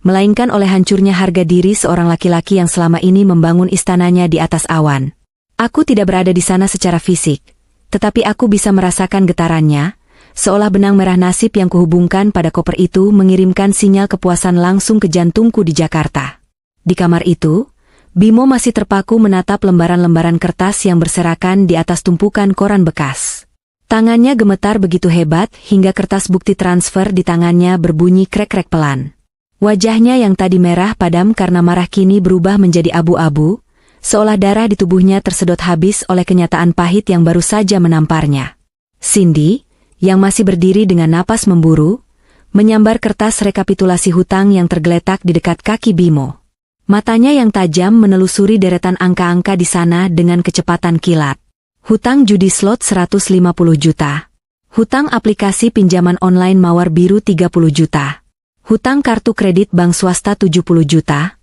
melainkan oleh hancurnya harga diri seorang laki-laki yang selama ini membangun istananya di atas awan. Aku tidak berada di sana secara fisik, tetapi aku bisa merasakan getarannya, seolah benang merah nasib yang kuhubungkan pada koper itu mengirimkan sinyal kepuasan langsung ke jantungku di Jakarta. Di kamar itu, Bimo masih terpaku menatap lembaran-lembaran kertas yang berserakan di atas tumpukan koran bekas. Tangannya gemetar begitu hebat hingga kertas bukti transfer di tangannya berbunyi krek-krek pelan. Wajahnya yang tadi merah padam karena marah kini berubah menjadi abu-abu, seolah darah di tubuhnya tersedot habis oleh kenyataan pahit yang baru saja menamparnya. Cindy, yang masih berdiri dengan napas memburu, menyambar kertas rekapitulasi hutang yang tergeletak di dekat kaki Bimo. Matanya yang tajam menelusuri deretan angka-angka di sana dengan kecepatan kilat. Hutang judi slot 150 juta. Hutang aplikasi pinjaman online mawar biru 30 juta. Hutang kartu kredit bank swasta 70 juta.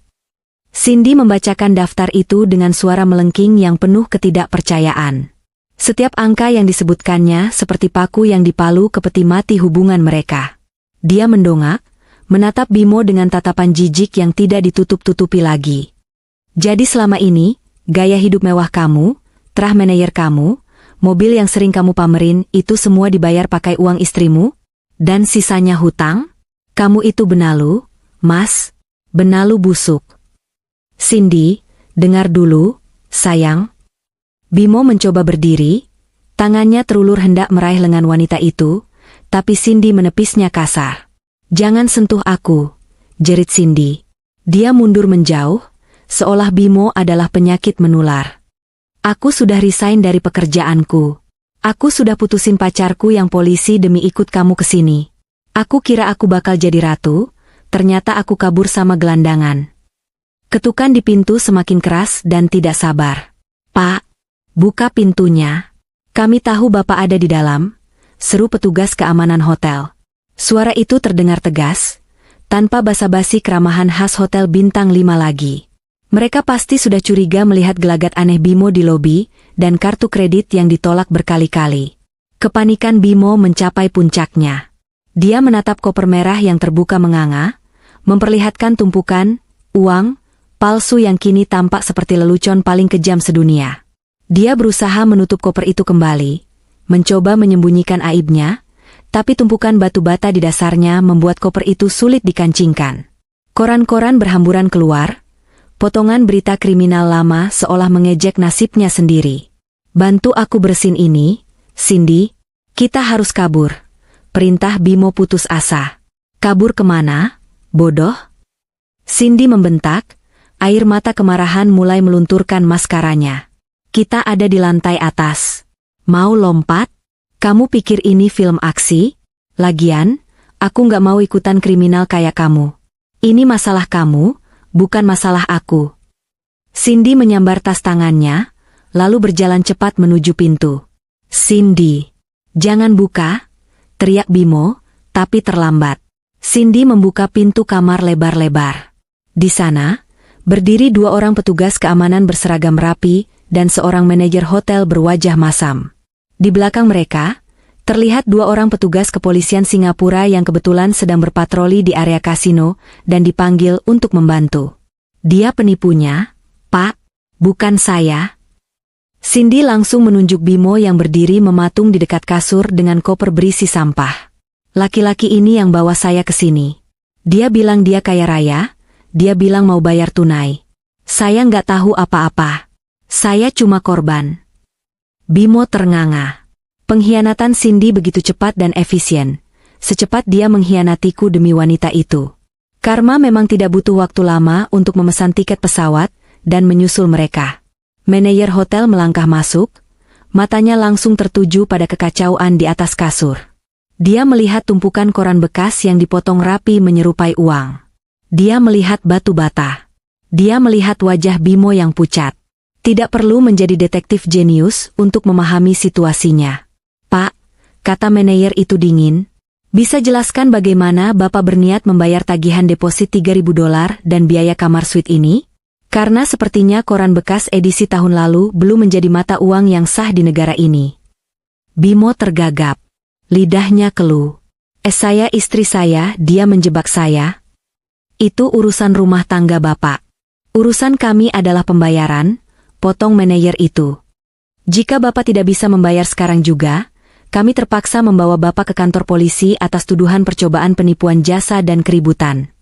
Cindy membacakan daftar itu dengan suara melengking yang penuh ketidakpercayaan. Setiap angka yang disebutkannya seperti paku yang dipalu ke peti mati hubungan mereka. Dia mendongak, menatap Bimo dengan tatapan jijik yang tidak ditutup-tutupi lagi. Jadi selama ini, gaya hidup mewah kamu, terah manajer kamu, mobil yang sering kamu pamerin itu semua dibayar pakai uang istrimu? Dan sisanya hutang? Kamu itu benalu, Mas, benalu busuk. Cindy, dengar dulu, sayang. Bimo mencoba berdiri, tangannya terulur hendak meraih lengan wanita itu, tapi Cindy menepisnya kasar. Jangan sentuh aku, jerit Cindy. Dia mundur menjauh, seolah Bimo adalah penyakit menular. Aku sudah resign dari pekerjaanku. Aku sudah putusin pacarku yang polisi demi ikut kamu ke sini. Aku kira aku bakal jadi ratu, ternyata aku kabur sama gelandangan. Ketukan di pintu semakin keras dan tidak sabar. Pak, buka pintunya. Kami tahu Bapak ada di dalam, seru petugas keamanan hotel. Suara itu terdengar tegas, tanpa basa-basi keramahan khas hotel bintang 5 lagi. Mereka pasti sudah curiga melihat gelagat aneh Bimo di lobi, dan kartu kredit yang ditolak berkali-kali. Kepanikan Bimo mencapai puncaknya. Dia menatap koper merah yang terbuka menganga, memperlihatkan tumpukan uang palsu yang kini tampak seperti lelucon paling kejam sedunia. Dia berusaha menutup koper itu kembali, mencoba menyembunyikan aibnya, tapi tumpukan batu bata di dasarnya membuat koper itu sulit dikancingkan. Koran-koran berhamburan keluar, potongan berita kriminal lama seolah mengejek nasibnya sendiri. Bantu aku bersin ini, Cindy, kita harus kabur. Perintah Bimo putus asa. Kabur kemana, bodoh? Cindy membentak, air mata kemarahan mulai melunturkan maskaranya. Kita ada di lantai atas. Mau lompat? Kamu pikir ini film aksi? Lagian, aku nggak mau ikutan kriminal kayak kamu. Ini masalah kamu, bukan masalah aku. Cindy menyambar tas tangannya, lalu berjalan cepat menuju pintu. Cindy, jangan buka, teriak Bimo, tapi terlambat. Cindy membuka pintu kamar lebar-lebar. Di sana, berdiri 2 orang petugas keamanan berseragam rapi, dan seorang manajer hotel berwajah masam. Di belakang mereka, terlihat 2 orang petugas kepolisian Singapura yang kebetulan sedang berpatroli di area kasino, dan dipanggil untuk membantu. Dia penipunya, Pak, bukan saya. Cindy langsung menunjuk Bimo yang berdiri mematung di dekat kasur dengan koper berisi sampah. Laki-laki ini yang bawa saya ke sini. Dia bilang dia kaya raya, dia bilang mau bayar tunai. Saya nggak tahu apa-apa. Saya cuma korban. Bimo ternganga. Pengkhianatan Cindy begitu cepat dan efisien. Secepat dia mengkhianatiku demi wanita itu. Karma memang tidak butuh waktu lama untuk memesan tiket pesawat dan menyusul mereka. Manajer hotel melangkah masuk, matanya langsung tertuju pada kekacauan di atas kasur. Dia melihat tumpukan koran bekas yang dipotong rapi menyerupai uang. Dia melihat batu bata. Dia melihat wajah Bimo yang pucat. Tidak perlu menjadi detektif jenius untuk memahami situasinya. Pak, kata manajer itu dingin, bisa jelaskan bagaimana Bapak berniat membayar tagihan deposit $3.000 dan biaya kamar suite ini? Karena sepertinya koran bekas edisi tahun lalu belum menjadi mata uang yang sah di negara ini. Bimo tergagap. Lidahnya keluh. Saya istri saya, dia menjebak saya. Itu urusan rumah tangga Bapak. Urusan kami adalah pembayaran, potong manajer itu. Jika Bapak tidak bisa membayar sekarang juga, kami terpaksa membawa Bapak ke kantor polisi atas tuduhan percobaan penipuan jasa dan keributan.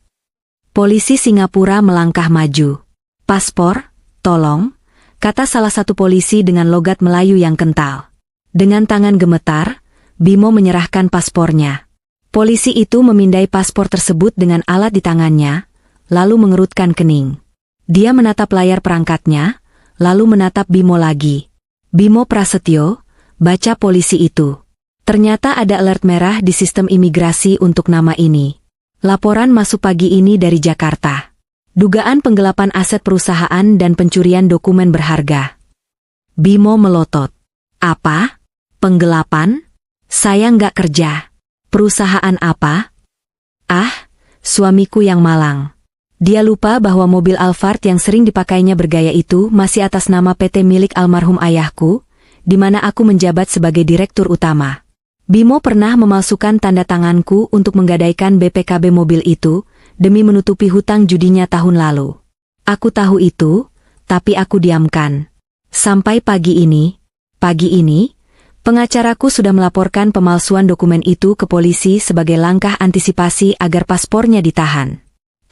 Polisi Singapura melangkah maju. Paspor, tolong, kata salah satu polisi dengan logat Melayu yang kental. Dengan tangan gemetar, Bimo menyerahkan paspornya. Polisi itu memindai paspor tersebut dengan alat di tangannya, lalu mengerutkan kening. Dia menatap layar perangkatnya, lalu menatap Bimo lagi. Bimo Prasetyo, baca polisi itu. Ternyata ada alert merah di sistem imigrasi untuk nama ini. Laporan masuk pagi ini dari Jakarta. Dugaan penggelapan aset perusahaan dan pencurian dokumen berharga. Bimo melotot. Apa? Penggelapan? Saya nggak kerja. Perusahaan apa? Ah, suamiku yang malang. Dia lupa bahwa mobil Alphard yang sering dipakainya bergaya itu masih atas nama PT milik almarhum ayahku, di mana aku menjabat sebagai direktur utama. Bimo pernah memalsukan tanda tanganku untuk menggadaikan BPKB mobil itu, demi menutupi hutang judinya tahun lalu. Aku tahu itu, tapi aku diamkan. Sampai pagi ini, pengacaraku sudah melaporkan pemalsuan dokumen itu ke polisi sebagai langkah antisipasi agar paspornya ditahan.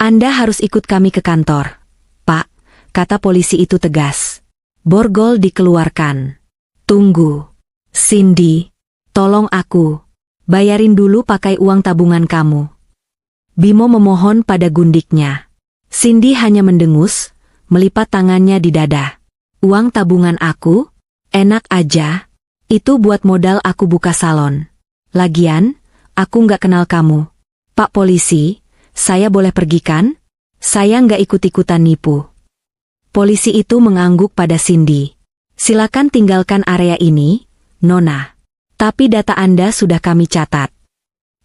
Anda harus ikut kami ke kantor, Pak, kata polisi itu tegas. Borgol dikeluarkan. Tunggu. Cindy, tolong aku. Bayarin dulu pakai uang tabungan kamu. Bimo memohon pada gundiknya. Cindy hanya mendengus, melipat tangannya di dada. Uang tabungan aku? Enak aja. Itu buat modal aku buka salon. Lagian, aku nggak kenal kamu. Pak polisi, saya boleh pergi kan? Saya nggak ikut-ikutan nipu. Polisi itu mengangguk pada Cindy. Silakan tinggalkan area ini, Nona. Tapi data Anda sudah kami catat.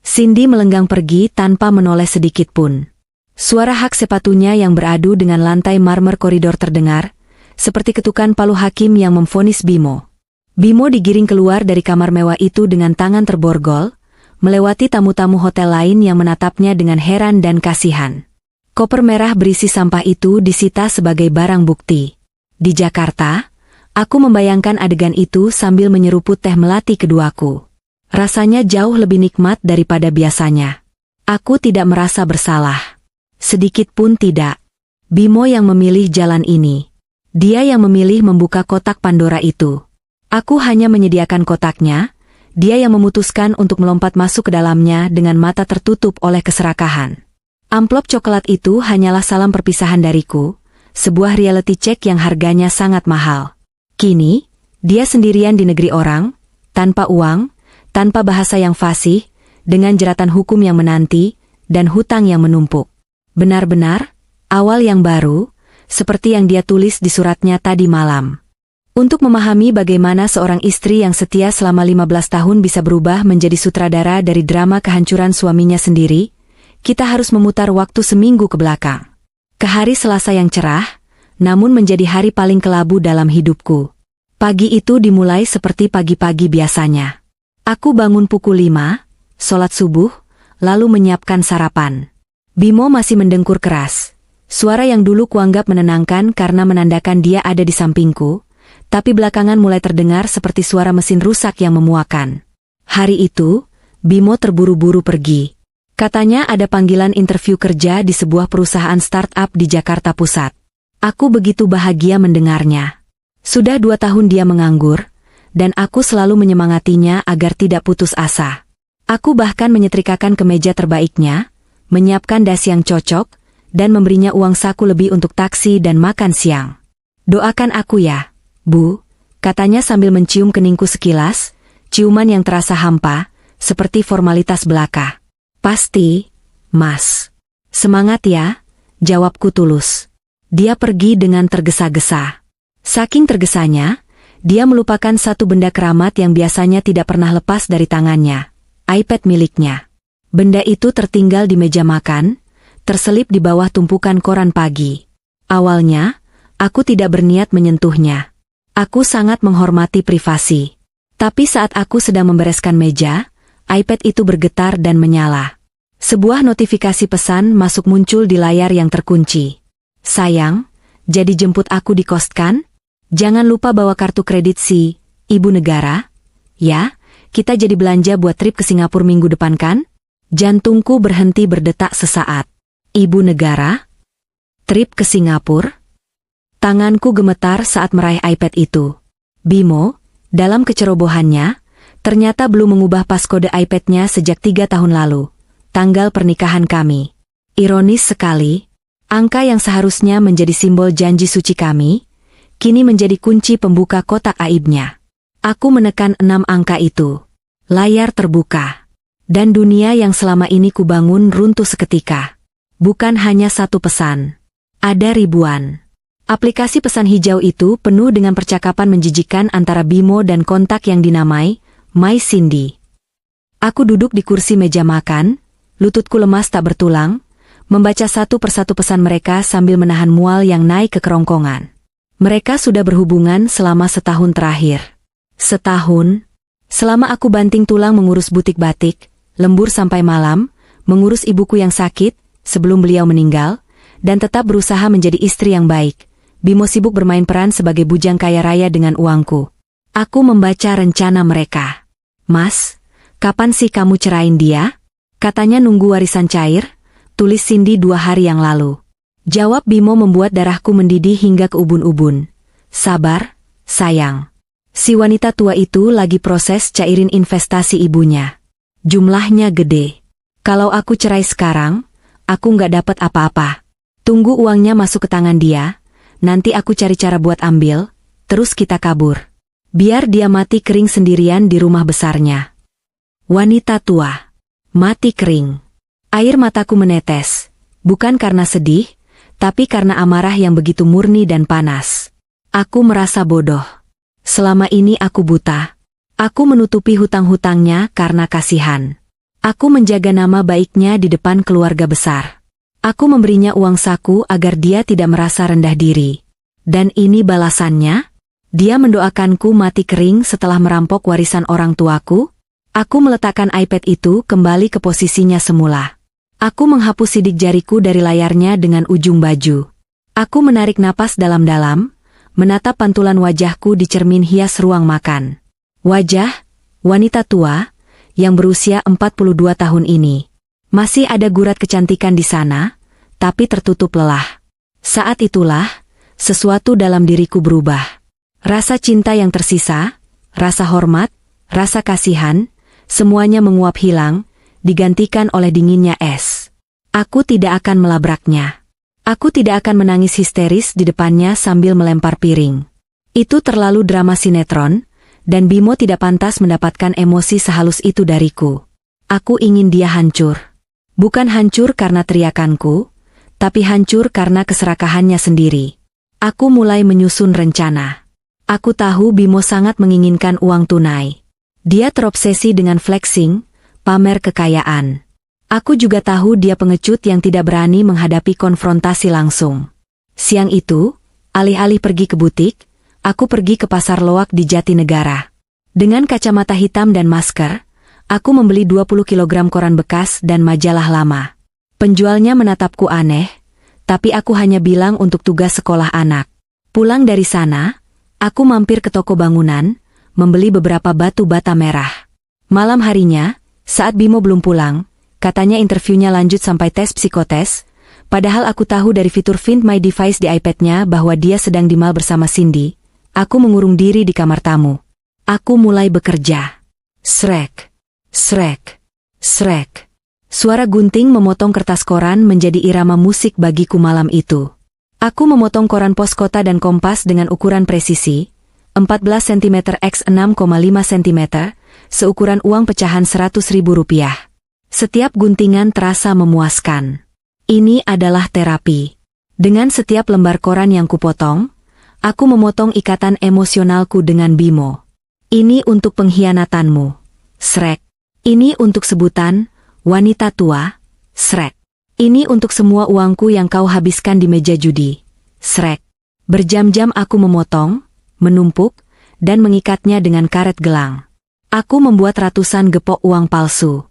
Cindy melenggang pergi tanpa menoleh sedikit pun. Suara hak sepatunya yang beradu dengan lantai marmer koridor terdengar, seperti ketukan palu hakim yang memvonis Bimo. Bimo digiring keluar dari kamar mewah itu dengan tangan terborgol, melewati tamu-tamu hotel lain yang menatapnya dengan heran dan kasihan. Koper merah berisi sampah itu disita sebagai barang bukti. Di Jakarta, aku membayangkan adegan itu sambil menyeruput teh melati keduaku. Rasanya jauh lebih nikmat daripada biasanya. Aku tidak merasa bersalah. Sedikit pun tidak. Bimo yang memilih jalan ini. Dia yang memilih membuka kotak Pandora itu. Aku hanya menyediakan kotaknya, dia yang memutuskan untuk melompat masuk ke dalamnya dengan mata tertutup oleh keserakahan. Amplop coklat itu hanyalah salam perpisahan dariku, sebuah reality check yang harganya sangat mahal. Kini, dia sendirian di negeri orang, tanpa uang, tanpa bahasa yang fasih, dengan jeratan hukum yang menanti, dan hutang yang menumpuk. Benar-benar, awal yang baru, seperti yang dia tulis di suratnya tadi malam. Untuk memahami bagaimana seorang istri yang setia selama 15 tahun bisa berubah menjadi sutradara dari drama kehancuran suaminya sendiri, kita harus memutar waktu seminggu ke belakang. Ke hari Selasa yang cerah, namun menjadi hari paling kelabu dalam hidupku. Pagi itu dimulai seperti pagi-pagi biasanya. Aku bangun pukul 5, sholat subuh, lalu menyiapkan sarapan. Bimo masih mendengkur keras. Suara yang dulu kuanggap menenangkan karena menandakan dia ada di sampingku, tapi belakangan mulai terdengar seperti suara mesin rusak yang memuakan. Hari itu, Bimo terburu-buru pergi. Katanya ada panggilan interview kerja di sebuah perusahaan startup di Jakarta Pusat. Aku begitu bahagia mendengarnya. Sudah 2 tahun dia menganggur, dan aku selalu menyemangatinya agar tidak putus asa. Aku bahkan menyetrikakan kemeja terbaiknya, menyiapkan dasi yang cocok, dan memberinya uang saku lebih untuk taksi dan makan siang. Doakan aku ya, Bu, katanya sambil mencium keningku sekilas, ciuman yang terasa hampa, seperti formalitas belaka. Pasti, Mas. Semangat ya, jawabku tulus. Dia pergi dengan tergesa-gesa. Saking tergesanya, dia melupakan satu benda keramat yang biasanya tidak pernah lepas dari tangannya, iPad miliknya. Benda itu tertinggal di meja makan, terselip di bawah tumpukan koran pagi. Awalnya, aku tidak berniat menyentuhnya. Aku sangat menghormati privasi. Tapi saat aku sedang membereskan meja, iPad itu bergetar dan menyala. Sebuah notifikasi pesan masuk muncul di layar yang terkunci. Sayang, jadi jemput aku di kos kan? Jangan lupa bawa kartu kredit si ibu negara. Ya, kita jadi belanja buat trip ke Singapura minggu depan kan? Jantungku berhenti berdetak sesaat. Ibu negara? Trip ke Singapura? Tanganku gemetar saat meraih iPad itu. Bimo, dalam kecerobohannya, ternyata belum mengubah paskode iPad-nya sejak 3 tahun lalu. Tanggal pernikahan kami. Ironis sekali, angka yang seharusnya menjadi simbol janji suci kami, kini menjadi kunci pembuka kotak aibnya. Aku menekan 6 angka itu. Layar terbuka. Dan dunia yang selama ini kubangun runtuh seketika. Bukan hanya satu pesan. Ada ribuan. Aplikasi pesan hijau itu penuh dengan percakapan menjijikan antara Bimo dan kontak yang dinamai My Cindy. Aku duduk di kursi meja makan, lututku lemas tak bertulang, membaca satu persatu pesan mereka sambil menahan mual yang naik ke kerongkongan. Mereka sudah berhubungan selama setahun terakhir. Setahun? Selama aku banting tulang mengurus butik batik, lembur sampai malam, mengurus ibuku yang sakit, sebelum beliau meninggal, dan tetap berusaha menjadi istri yang baik, Bimo sibuk bermain peran sebagai bujang kaya raya dengan uangku. Aku membaca rencana mereka. Mas, kapan sih kamu cerain dia? Katanya nunggu warisan cair, tulis Cindy 2 hari yang lalu. Jawab Bimo membuat darahku mendidih hingga ke ubun-ubun. Sabar, sayang. Si wanita tua itu lagi proses cairin investasi ibunya. Jumlahnya gede. Kalau aku cerai sekarang, aku nggak dapat apa-apa. Tunggu uangnya masuk ke tangan dia, nanti aku cari cara buat ambil, terus kita kabur. Biar dia mati kering sendirian di rumah besarnya. Wanita tua. Mati kering. Air mataku menetes, bukan karena sedih, tapi karena amarah yang begitu murni dan panas. Aku merasa bodoh. Selama ini aku buta. Aku menutupi hutang-hutangnya karena kasihan. Aku menjaga nama baiknya di depan keluarga besar. Aku memberinya uang saku agar dia tidak merasa rendah diri. Dan ini balasannya? Dia mendoakanku mati kering setelah merampok warisan orang tuaku? Aku meletakkan iPad itu kembali ke posisinya semula. Aku menghapus sidik jariku dari layarnya dengan ujung baju. Aku menarik napas dalam-dalam, menatap pantulan wajahku di cermin hias ruang makan. Wajah, wanita tua, yang berusia 42 tahun ini. Masih ada gurat kecantikan di sana, tapi tertutup lelah. Saat itulah, sesuatu dalam diriku berubah. Rasa cinta yang tersisa, rasa hormat, rasa kasihan, semuanya menguap hilang, digantikan oleh dinginnya es. Aku tidak akan melabraknya. Aku tidak akan menangis histeris di depannya sambil melempar piring. Itu terlalu drama sinetron, dan Bimo tidak pantas mendapatkan emosi sehalus itu dariku. Aku ingin dia hancur. Bukan hancur karena teriakanku, tapi hancur karena keserakahannya sendiri. Aku mulai menyusun rencana. Aku tahu Bimo sangat menginginkan uang tunai. Dia terobsesi dengan flexing, pamer kekayaan. Aku juga tahu dia pengecut yang tidak berani menghadapi konfrontasi langsung. Siang itu, alih-alih pergi ke butik, aku pergi ke pasar loak di Jatinegara. Dengan kacamata hitam dan masker, aku membeli 20 kg koran bekas dan majalah lama. Penjualnya menatapku aneh, tapi aku hanya bilang untuk tugas sekolah anak. Pulang dari sana, aku mampir ke toko bangunan, membeli beberapa batu bata merah. Malam harinya, saat Bimo belum pulang, katanya interviewnya lanjut sampai tes psikotes, padahal aku tahu dari fitur Find My Device di iPad-nya bahwa dia sedang di mall bersama Cindy. Aku mengurung diri di kamar tamu. Aku mulai bekerja. Srek, srek, srek. Suara gunting memotong kertas koran menjadi irama musik bagiku malam itu. Aku memotong koran pos kota dan Kompas dengan ukuran presisi, 14 cm x 6,5 cm, seukuran uang pecahan Rp100.000. Setiap guntingan terasa memuaskan. Ini adalah terapi. Dengan setiap lembar koran yang kupotong, aku memotong ikatan emosionalku dengan Bimo. Ini untuk pengkhianatanmu, Srek. Ini untuk sebutan, wanita tua, Srek. Ini untuk semua uangku yang kau habiskan di meja judi, Srek. Berjam-jam aku memotong, menumpuk, dan mengikatnya dengan karet gelang. Aku membuat ratusan gepok uang palsu.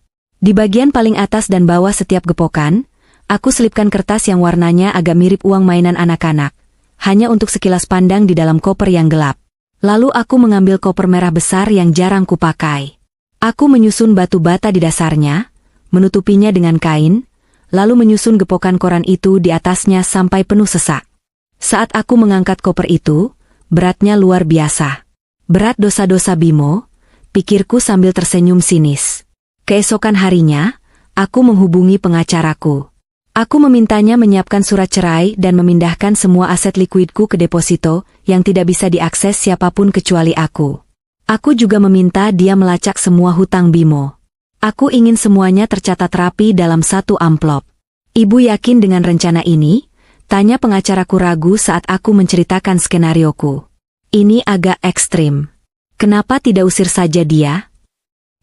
Di bagian paling atas dan bawah setiap gepokan, aku selipkan kertas yang warnanya agak mirip uang mainan anak-anak, hanya untuk sekilas pandang di dalam koper yang gelap. Lalu aku mengambil koper merah besar yang jarang kupakai. Aku menyusun batu bata di dasarnya, menutupinya dengan kain, lalu menyusun gepokan koran itu di atasnya sampai penuh sesak. Saat aku mengangkat koper itu, beratnya luar biasa. Berat dosa-dosa Bimo, pikirku sambil tersenyum sinis. Keesokan harinya, aku menghubungi pengacaraku. Aku memintanya menyiapkan surat cerai dan memindahkan semua aset likuidku ke deposito yang tidak bisa diakses siapapun kecuali aku. Aku juga meminta dia melacak semua hutang Bimo. Aku ingin semuanya tercatat rapi dalam satu amplop. Ibu yakin dengan rencana ini? Tanya pengacaraku ragu saat aku menceritakan skenarioku. Ini agak ekstrim. Kenapa tidak usir saja dia?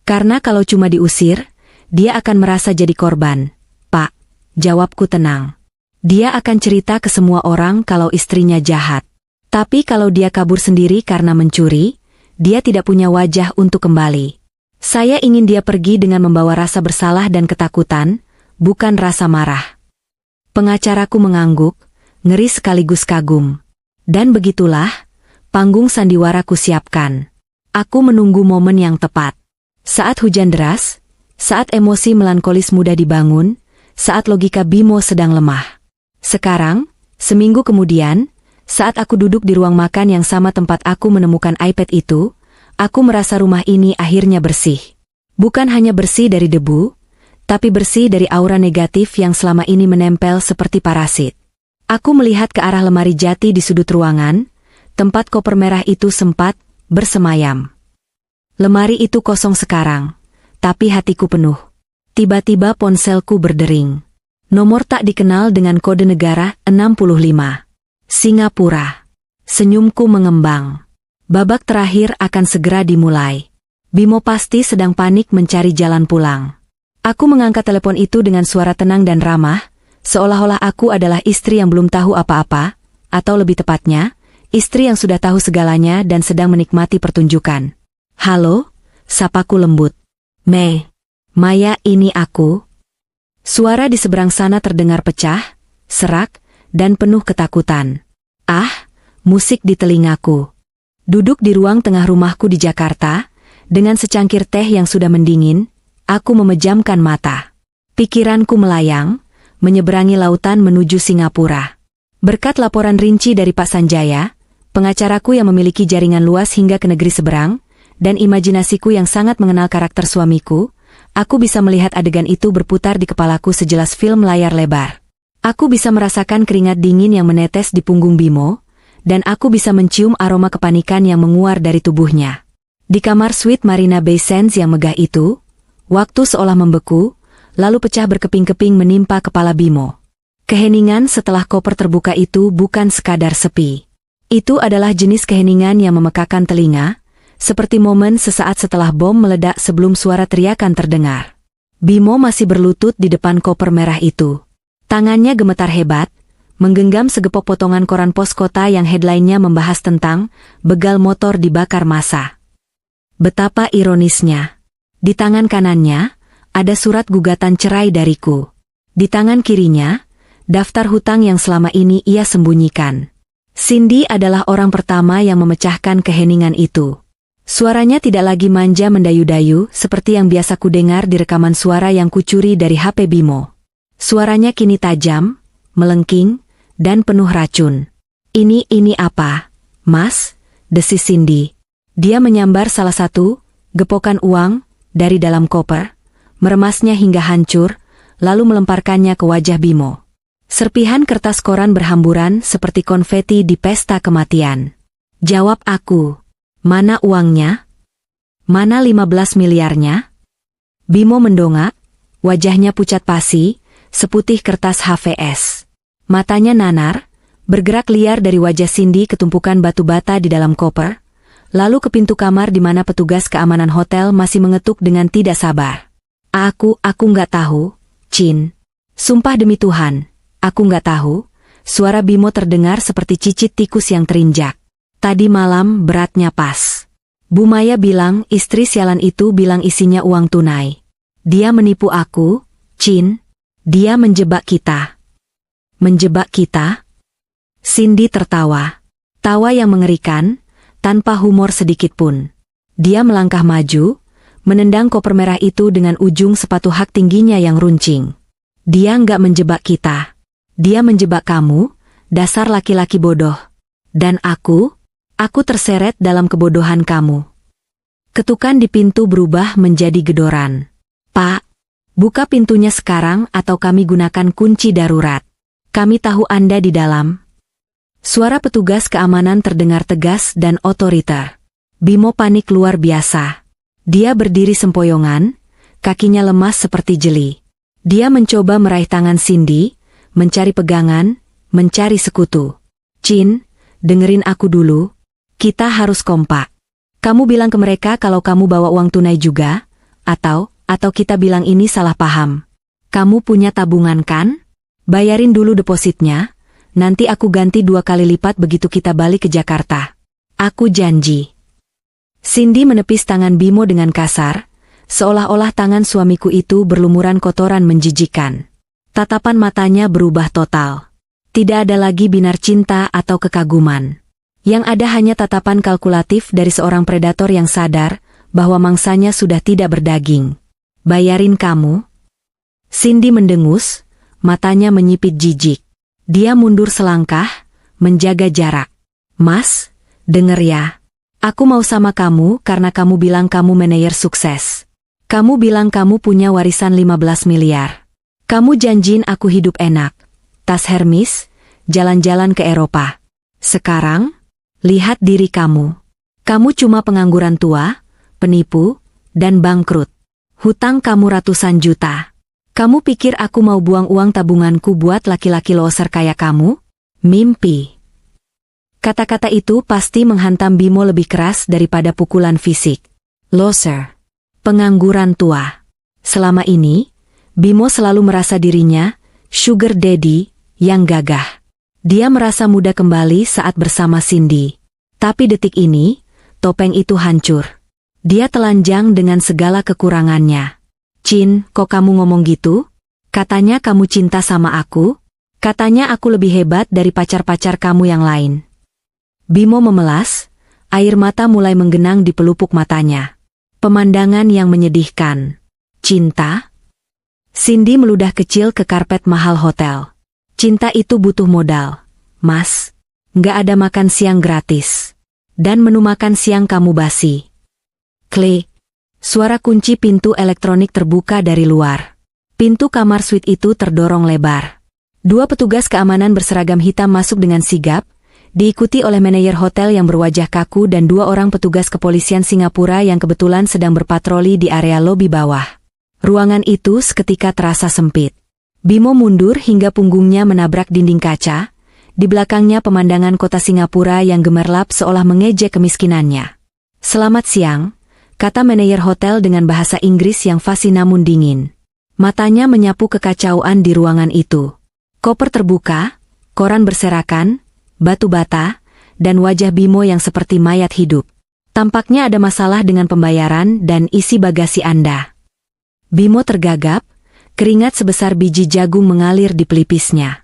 Karena kalau cuma diusir, dia akan merasa jadi korban. Pak, jawabku tenang. Dia akan cerita ke semua orang kalau istrinya jahat. Tapi kalau dia kabur sendiri karena mencuri, dia tidak punya wajah untuk kembali. Saya ingin dia pergi dengan membawa rasa bersalah dan ketakutan, bukan rasa marah. Pengacaraku mengangguk, ngeri sekaligus kagum. Dan begitulah, panggung sandiwaraku siapkan. Aku menunggu momen yang tepat. Saat hujan deras, saat emosi melankolis mudah dibangun, saat logika Bimo sedang lemah. Sekarang, seminggu kemudian, saat aku duduk di ruang makan yang sama tempat aku menemukan iPad itu, aku merasa rumah ini akhirnya bersih. Bukan hanya bersih dari debu, tapi bersih dari aura negatif yang selama ini menempel seperti parasit. Aku melihat ke arah lemari jati di sudut ruangan, tempat koper merah itu sempat bersemayam. Lemari itu kosong sekarang, tapi hatiku penuh. Tiba-tiba ponselku berdering. Nomor tak dikenal dengan kode negara 65. Singapura. Senyumku mengembang. Babak terakhir akan segera dimulai. Bimo pasti sedang panik mencari jalan pulang. Aku mengangkat telepon itu dengan suara tenang dan ramah, seolah-olah aku adalah istri yang belum tahu apa-apa, atau lebih tepatnya, istri yang sudah tahu segalanya dan sedang menikmati pertunjukan. Halo, sapaku lembut. Maya, ini aku. Suara di seberang sana terdengar pecah, serak, dan penuh ketakutan. Ah, musik di telingaku. Duduk di ruang tengah rumahku di Jakarta, dengan secangkir teh yang sudah mendingin, aku memejamkan mata. Pikiranku melayang, menyeberangi lautan menuju Singapura. Berkat laporan rinci dari Pak Sanjaya, pengacaraku yang memiliki jaringan luas hingga ke negeri seberang, dan imajinasiku yang sangat mengenal karakter suamiku, aku bisa melihat adegan itu berputar di kepalaku sejelas film layar lebar. Aku bisa merasakan keringat dingin yang menetes di punggung Bimo, dan aku bisa mencium aroma kepanikan yang menguar dari tubuhnya. Di kamar suite Marina Bay Sands yang megah itu, waktu seolah membeku, lalu pecah berkeping-keping menimpa kepala Bimo. Keheningan setelah koper terbuka itu bukan sekadar sepi. Itu adalah jenis keheningan yang memekakan telinga, seperti momen sesaat setelah bom meledak sebelum suara teriakan terdengar. Bimo masih berlutut di depan koper merah itu. Tangannya gemetar hebat, menggenggam segepok potongan koran pos kota yang headline-nya membahas tentang begal motor dibakar massa. Betapa ironisnya. Di tangan kanannya, ada surat gugatan cerai dariku. Di tangan kirinya, daftar hutang yang selama ini ia sembunyikan. Cindy adalah orang pertama yang memecahkan keheningan itu. Suaranya tidak lagi manja mendayu-dayu seperti yang biasa kudengar di rekaman suara yang kucuri dari HP Bimo. Suaranya kini tajam, melengking, dan penuh racun. Ini apa, Mas? Desis Cindy. Dia menyambar salah satu gepokan uang dari dalam koper, meremasnya hingga hancur, lalu melemparkannya ke wajah Bimo. Serpihan kertas koran berhamburan seperti konfeti di pesta kematian. Jawab aku. Mana uangnya? Mana 15 miliarnya? Bimo mendongak, wajahnya pucat pasi, seputih kertas HVS. Matanya nanar, bergerak liar dari wajah Cindy ke tumpukan batu bata di dalam koper, lalu ke pintu kamar di mana petugas keamanan hotel masih mengetuk dengan tidak sabar. Aku nggak tahu, Chin. Sumpah demi Tuhan, aku nggak tahu. Suara Bimo terdengar seperti cicit tikus yang terinjak. Tadi malam beratnya pas. Bu Maya bilang istri sialan itu bilang isinya uang tunai. Dia menipu aku, Chin. Dia menjebak kita. Menjebak kita? Cindy tertawa. Tawa yang mengerikan, tanpa humor sedikit pun. Dia melangkah maju, menendang koper merah itu dengan ujung sepatu hak tingginya yang runcing. Dia nggak menjebak kita. Dia menjebak kamu, dasar laki-laki bodoh. Dan aku terseret dalam kebodohan kamu. Ketukan di pintu berubah menjadi gedoran. Pak, buka pintunya sekarang atau kami gunakan kunci darurat. Kami tahu Anda di dalam. Suara petugas keamanan terdengar tegas dan otoriter. Bimo panik luar biasa. Dia berdiri sempoyongan, kakinya lemas seperti jeli. Dia mencoba meraih tangan Cindy, mencari pegangan, mencari sekutu. Chin, dengerin aku dulu. Kita harus kompak. Kamu bilang ke mereka kalau kamu bawa uang tunai juga, atau kita bilang ini salah paham. Kamu punya tabungan kan? Bayarin dulu depositnya, nanti aku ganti 2 kali lipat begitu kita balik ke Jakarta. Aku janji. Cindy menepis tangan Bimo dengan kasar, seolah-olah tangan suamiku itu berlumuran kotoran menjijikan. Tatapan matanya berubah total. Tidak ada lagi binar cinta atau kekaguman. Yang ada hanya tatapan kalkulatif dari seorang predator yang sadar bahwa mangsanya sudah tidak berdaging. Bayarin kamu? Cindy mendengus, matanya menyipit jijik. Dia mundur selangkah, menjaga jarak. Mas, denger ya. Aku mau sama kamu karena kamu bilang kamu manajer sukses. Kamu bilang kamu punya warisan 15 miliar. Kamu janjiin aku hidup enak. Tas Hermes, jalan-jalan ke Eropa. Sekarang, lihat diri kamu. Kamu cuma pengangguran tua, penipu, dan bangkrut. Hutang kamu ratusan juta. Kamu pikir aku mau buang uang tabunganku buat laki-laki loser kayak kamu? Mimpi. Kata-kata itu pasti menghantam Bimo lebih keras daripada pukulan fisik. Loser. Pengangguran tua. Selama ini, Bimo selalu merasa dirinya sugar daddy yang gagah. Dia merasa muda kembali saat bersama Cindy. Tapi detik ini, topeng itu hancur. Dia telanjang dengan segala kekurangannya. Chin, kok kamu ngomong gitu? Katanya kamu cinta sama aku? Katanya aku lebih hebat dari pacar-pacar kamu yang lain. Bimo memelas, air mata mulai menggenang di pelupuk matanya. Pemandangan yang menyedihkan. Cinta? Cindy meludah kecil ke karpet mahal hotel. Cinta itu butuh modal. Mas, nggak ada makan siang gratis. Dan menu makan siang kamu basi. Klik. Suara kunci pintu elektronik terbuka dari luar. Pintu kamar suite itu terdorong lebar. 2 petugas keamanan berseragam hitam masuk dengan sigap, diikuti oleh manajer hotel yang berwajah kaku dan 2 orang petugas kepolisian Singapura yang kebetulan sedang berpatroli di area lobi bawah. Ruangan itu seketika terasa sempit. Bimo mundur hingga punggungnya menabrak dinding kaca. Di belakangnya pemandangan kota Singapura yang gemerlap seolah mengejek kemiskinannya. Selamat siang, kata manajer hotel dengan bahasa Inggris yang fasih namun dingin. Matanya menyapu kekacauan di ruangan itu. Koper terbuka, koran berserakan, batu bata, dan wajah Bimo yang seperti mayat hidup. Tampaknya ada masalah dengan pembayaran dan isi bagasi Anda. Bimo tergagap, keringat sebesar biji jagung mengalir di pelipisnya.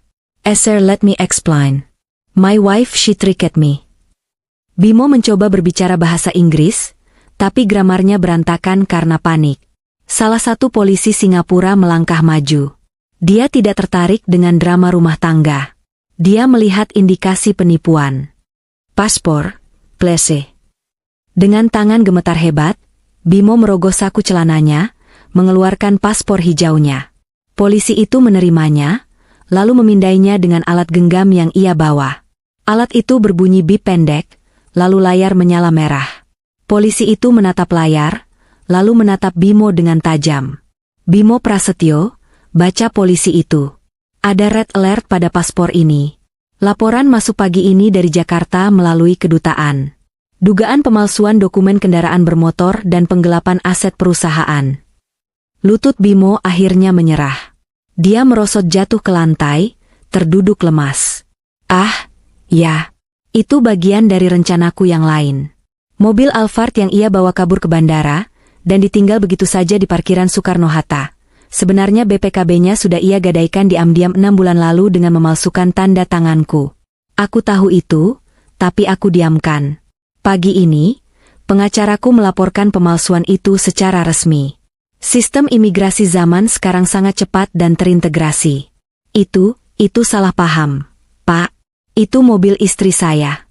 Sir, let me explain. My wife she tricked me. Bimo mencoba berbicara bahasa Inggris, tapi gramarnya berantakan karena panik. Salah satu polisi Singapura melangkah maju. Dia tidak tertarik dengan drama rumah tangga. Dia melihat indikasi penipuan. Paspor, please. Dengan tangan gemetar hebat, Bimo merogoh saku celananya, mengeluarkan paspor hijaunya. Polisi itu menerimanya, lalu memindainya dengan alat genggam yang ia bawa. Alat itu berbunyi bip pendek, lalu layar menyala merah. Polisi itu menatap layar, lalu menatap Bimo dengan tajam. Bimo Prasetyo, baca polisi itu. Ada red alert pada paspor ini. Laporan masuk pagi ini dari Jakarta melalui kedutaan. Dugaan pemalsuan dokumen kendaraan bermotor dan penggelapan aset perusahaan. Lutut Bimo akhirnya menyerah. Dia merosot jatuh ke lantai, terduduk lemas. Ah, ya. Itu bagian dari rencanaku yang lain. Mobil Alphard yang ia bawa kabur ke bandara, dan ditinggal begitu saja di parkiran Soekarno-Hatta. Sebenarnya BPKB-nya sudah ia gadaikan diam-diam 6 bulan lalu dengan memalsukan tanda tanganku. Aku tahu itu, tapi aku diamkan. Pagi ini, pengacaraku melaporkan pemalsuan itu secara resmi. Sistem imigrasi zaman sekarang sangat cepat dan terintegrasi. Itu salah paham, Pak. Itu mobil istri saya.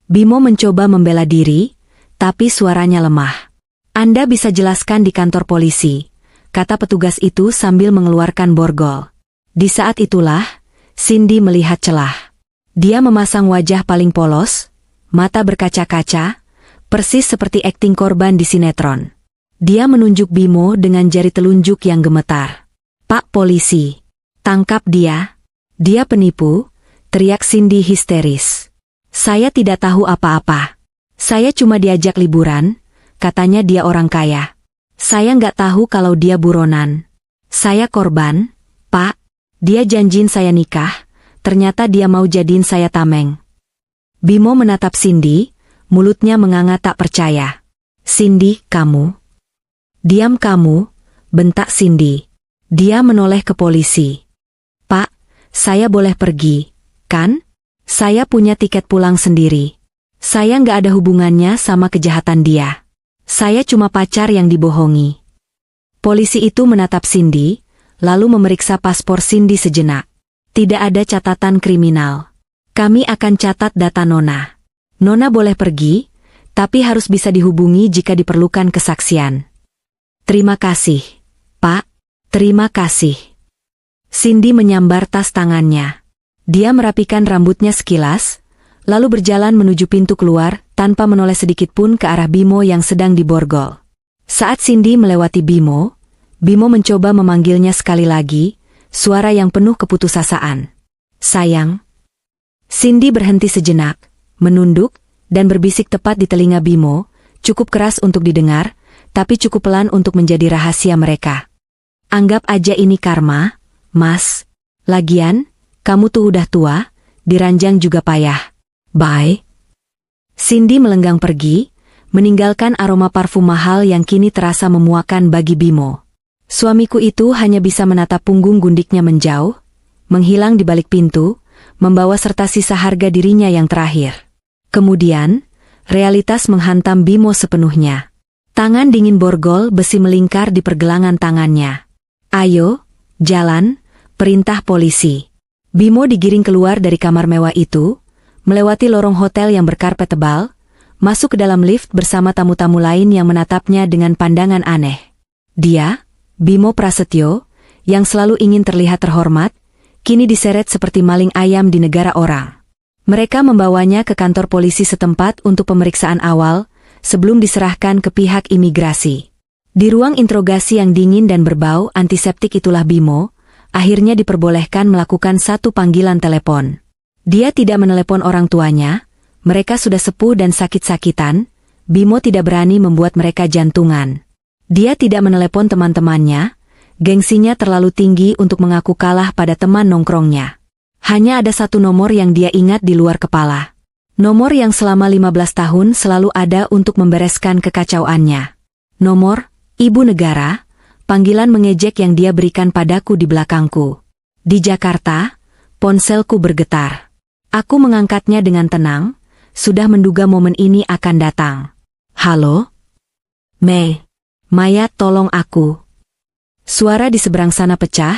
Bimo mencoba membela diri, tapi suaranya lemah. Anda bisa jelaskan di kantor polisi, kata petugas itu sambil mengeluarkan borgol. Di saat itulah, Cindy melihat celah. Dia memasang wajah paling polos, mata berkaca-kaca, persis seperti akting korban di sinetron. Dia menunjuk Bimo dengan jari telunjuk yang gemetar. Pak polisi, tangkap dia. Dia penipu, teriak Cindy histeris. Saya tidak tahu apa-apa. Saya cuma diajak liburan, katanya dia orang kaya. Saya nggak tahu kalau dia buronan. Saya korban, Pak. Dia janjiin saya nikah, ternyata dia mau jadiin saya tameng. Bimo menatap Cindy, mulutnya menganga tak percaya. Cindy, kamu? Diam kamu, bentak Cindy. Dia menoleh ke polisi. Pak, saya boleh pergi, kan? Saya punya tiket pulang sendiri. Saya nggak ada hubungannya sama kejahatan dia. Saya cuma pacar yang dibohongi. Polisi itu menatap Cindy, lalu memeriksa paspor Cindy sejenak. Tidak ada catatan kriminal. Kami akan catat data Nona. Nona boleh pergi, tapi harus bisa dihubungi jika diperlukan kesaksian. Terima kasih, Pak. Terima kasih. Cindy menyambar tas tangannya. Dia merapikan rambutnya sekilas, lalu berjalan menuju pintu keluar tanpa menoleh sedikit pun ke arah Bimo yang sedang diborgol. Saat Cindy melewati Bimo, Bimo mencoba memanggilnya sekali lagi, suara yang penuh keputusasaan. Sayang. Cindy berhenti sejenak, menunduk, dan berbisik tepat di telinga Bimo, cukup keras untuk didengar, tapi cukup pelan untuk menjadi rahasia mereka. Anggap aja ini karma, Mas. Lagian, kamu tuh udah tua, diranjang juga payah. Bye. Cindy melenggang pergi, meninggalkan aroma parfum mahal yang kini terasa memuakan bagi Bimo. Suamiku itu hanya bisa menatap punggung gundiknya menjauh, menghilang di balik pintu, membawa serta sisa harga dirinya yang terakhir. Kemudian, realitas menghantam Bimo sepenuhnya. Tangan dingin borgol besi melingkar di pergelangan tangannya. Ayo, jalan, perintah polisi. Bimo digiring keluar dari kamar mewah itu, melewati lorong hotel yang berkarpet tebal, masuk ke dalam lift bersama tamu-tamu lain yang menatapnya dengan pandangan aneh. Dia, Bimo Prasetyo, yang selalu ingin terlihat terhormat, kini diseret seperti maling ayam di negara orang. Mereka membawanya ke kantor polisi setempat untuk pemeriksaan awal, sebelum diserahkan ke pihak imigrasi. Di ruang interogasi yang dingin dan berbau antiseptik itulah Bimo akhirnya diperbolehkan melakukan satu panggilan telepon. Dia tidak menelepon orang tuanya, mereka sudah sepuh dan sakit-sakitan, Bimo tidak berani membuat mereka jantungan. Dia tidak menelepon teman-temannya, gengsinya terlalu tinggi untuk mengaku kalah pada teman nongkrongnya. Hanya ada satu nomor yang dia ingat di luar kepala. Nomor yang selama 15 tahun selalu ada untuk membereskan kekacauannya. Nomor, Ibu Negara, panggilan mengejek yang dia berikan padaku di belakangku. Di Jakarta, ponselku bergetar. Aku mengangkatnya dengan tenang, sudah menduga momen ini akan datang. Halo? Mei. Maya, tolong aku. Suara di seberang sana pecah,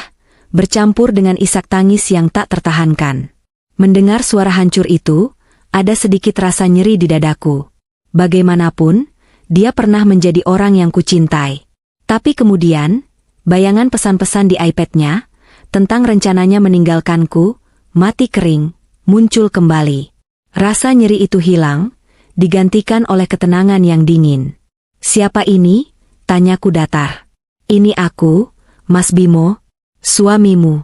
bercampur dengan isak tangis yang tak tertahankan. Mendengar suara hancur itu, ada sedikit rasa nyeri di dadaku. Bagaimanapun, dia pernah menjadi orang yang kucintai. Tapi kemudian, bayangan pesan-pesan di iPad-nya, tentang rencananya meninggalkanku, mati kering, muncul kembali. Rasa nyeri itu hilang, digantikan oleh ketenangan yang dingin. Siapa ini? Tanyaku datar. Ini aku, Mas Bimo, suamimu.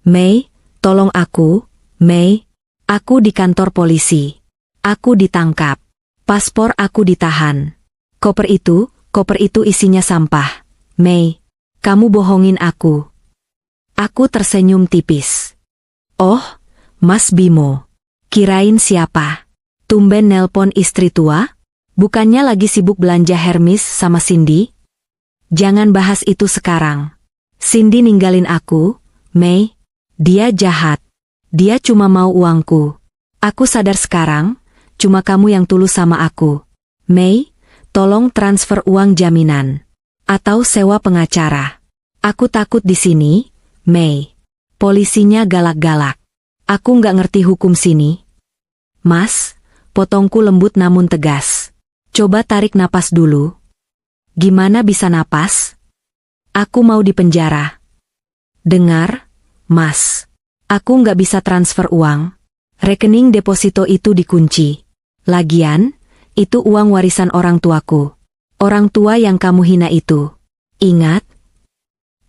Mei, tolong aku, Mei. Aku di kantor polisi. Aku ditangkap. Paspor aku ditahan. Koper itu isinya sampah. Mei, kamu bohongin aku. Aku tersenyum tipis. Oh, Mas Bimo. Kirain siapa? Tumben nelpon istri tua? Bukannya lagi sibuk belanja Hermes sama Cindy? Jangan bahas itu sekarang. Cindy ninggalin aku, Mei. Dia jahat. Dia cuma mau uangku. Aku sadar sekarang, cuma kamu yang tulus sama aku. Mei, tolong transfer uang jaminan. Atau sewa pengacara. Aku takut di sini, Mei. Polisinya galak-galak. Aku nggak ngerti hukum sini. Mas, potongku lembut namun tegas. Coba tarik napas dulu. Gimana bisa napas? Aku mau di penjara. Dengar, Mas. Aku nggak bisa transfer uang. Rekening deposito itu dikunci. Lagian, itu uang warisan orang tuaku. Orang tua yang kamu hina itu. Ingat?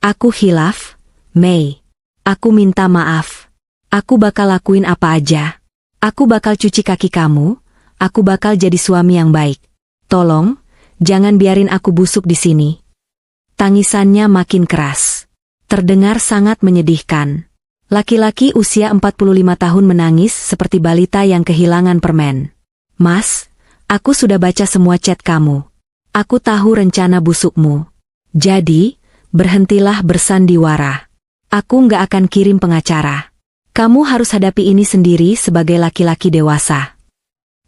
Aku khilaf, Mei. Aku minta maaf. Aku bakal lakuin apa aja. Aku bakal cuci kaki kamu. Aku bakal jadi suami yang baik. Tolong, jangan biarin aku busuk di sini. Tangisannya makin keras. Terdengar sangat menyedihkan. Laki-laki usia 45 tahun menangis seperti balita yang kehilangan permen. Mas, aku sudah baca semua chat kamu. Aku tahu rencana busukmu. Jadi, berhentilah bersandiwara. Aku nggak akan kirim pengacara. Kamu harus hadapi ini sendiri sebagai laki-laki dewasa.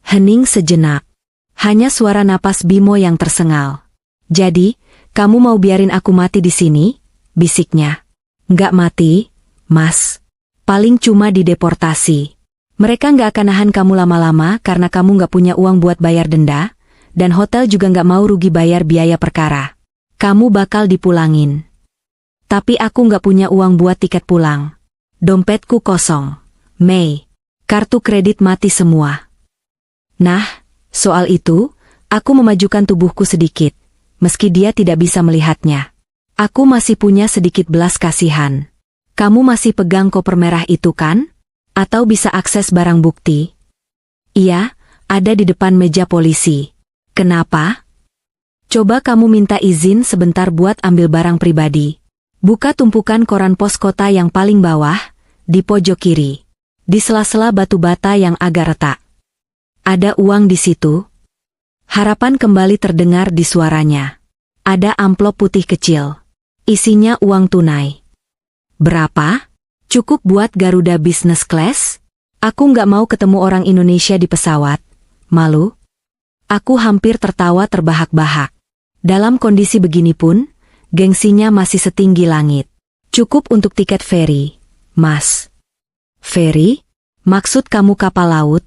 Hening sejenak. Hanya suara napas Bimo yang tersengal. Jadi, kamu mau biarin aku mati di sini? Bisiknya. Nggak mati, Mas. Paling cuma dideportasi. Mereka nggak akan nahan kamu lama-lama karena kamu nggak punya uang buat bayar denda, dan hotel juga nggak mau rugi bayar biaya perkara. Kamu bakal dipulangin. Tapi aku nggak punya uang buat tiket pulang. Dompetku kosong. Mei, kartu kredit mati semua. Nah, soal itu, aku memajukan tubuhku sedikit, meski dia tidak bisa melihatnya. Aku masih punya sedikit belas kasihan. Kamu masih pegang koper merah itu kan? Atau bisa akses barang bukti? Iya, ada di depan meja polisi. Kenapa? Coba kamu minta izin sebentar buat ambil barang pribadi. Buka tumpukan koran pos kota yang paling bawah, di pojok kiri. Di sela-sela batu bata yang agak retak. Ada uang di situ? Harapan kembali terdengar di suaranya. Ada amplop putih kecil. Isinya uang tunai. Berapa? Cukup buat Garuda Business Class? Aku nggak mau ketemu orang Indonesia di pesawat. Malu? Aku hampir tertawa terbahak-bahak. Dalam kondisi begini pun, gengsinya masih setinggi langit. Cukup untuk tiket feri, Mas. Feri? Maksud kamu kapal laut?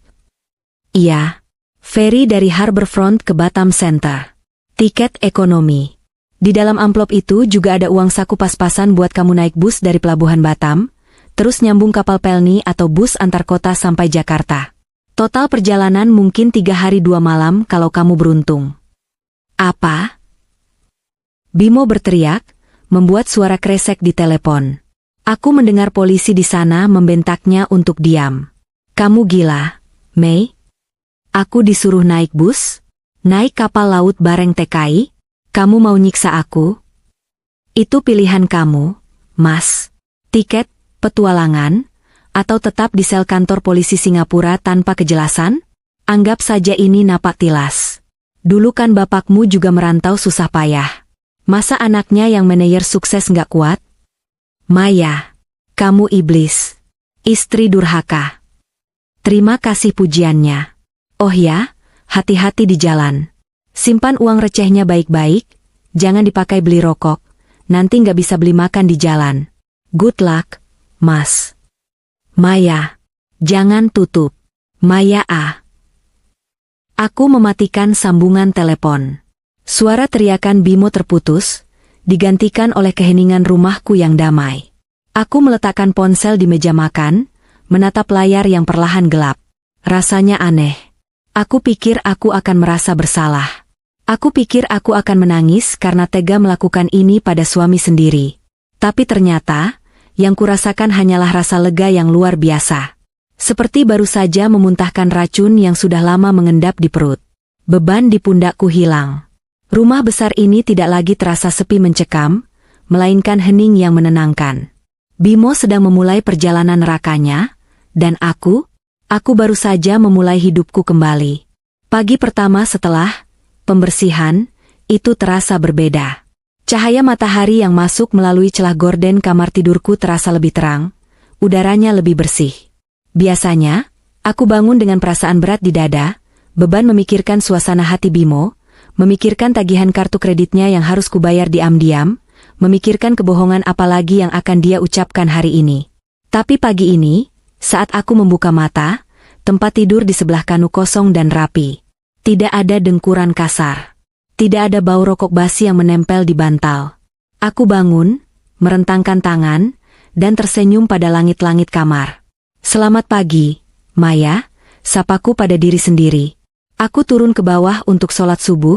Iya. Feri dari Harbourfront ke Batam Center. Tiket ekonomi. Di dalam amplop itu juga ada uang saku pas-pasan buat kamu naik bus dari Pelabuhan Batam, terus nyambung kapal Pelni atau bus antar kota sampai Jakarta. Total perjalanan mungkin 3 hari 2 malam kalau kamu beruntung. Apa? Bimo berteriak, membuat suara kresek di telepon. Aku mendengar polisi di sana membentaknya untuk diam. Kamu gila, Mei? Aku disuruh naik bus? Naik kapal laut bareng TKI? Kamu mau nyiksa aku? Itu pilihan kamu, Mas. Tiket, petualangan, atau tetap di sel kantor polisi Singapura tanpa kejelasan? Anggap saja ini napak tilas. Dulu kan bapakmu juga merantau susah payah. Masa anaknya yang manajer sukses nggak kuat? Maya, kamu iblis. Istri durhaka. Terima kasih pujiannya. Oh ya, hati-hati di jalan. Simpan uang recehnya baik-baik, jangan dipakai beli rokok, nanti nggak bisa beli makan di jalan. Good luck, Mas. Maya, jangan tutup. Maya Aku mematikan sambungan telepon. Suara teriakan Bimo terputus, digantikan oleh keheningan rumahku yang damai. Aku meletakkan ponsel di meja makan, menatap layar yang perlahan gelap. Rasanya aneh. Aku pikir aku akan merasa bersalah. Aku pikir aku akan menangis karena tega melakukan ini pada suami sendiri. Tapi ternyata, yang kurasakan hanyalah rasa lega yang luar biasa. Seperti baru saja memuntahkan racun yang sudah lama mengendap di perut. Beban di pundakku hilang. Rumah besar ini tidak lagi terasa sepi mencekam, melainkan hening yang menenangkan. Bimo sedang memulai perjalanan nerakanya, dan aku baru saja memulai hidupku kembali. Pagi pertama setelah pembersihan, itu terasa berbeda. Cahaya matahari yang masuk melalui celah gorden kamar tidurku terasa lebih terang, udaranya lebih bersih. Biasanya, aku bangun dengan perasaan berat di dada, beban memikirkan suasana hati Bimo, memikirkan tagihan kartu kreditnya yang harus kubayar diam-diam, memikirkan kebohongan apalagi yang akan dia ucapkan hari ini. Tapi pagi ini, saat aku membuka mata, tempat tidur di sebelah kanu kosong dan rapi. Tidak ada dengkuran kasar. Tidak ada bau rokok basi yang menempel di bantal. Aku bangun, merentangkan tangan, dan tersenyum pada langit-langit kamar. Selamat pagi, Maya, sapaku pada diri sendiri. Aku turun ke bawah untuk sholat subuh,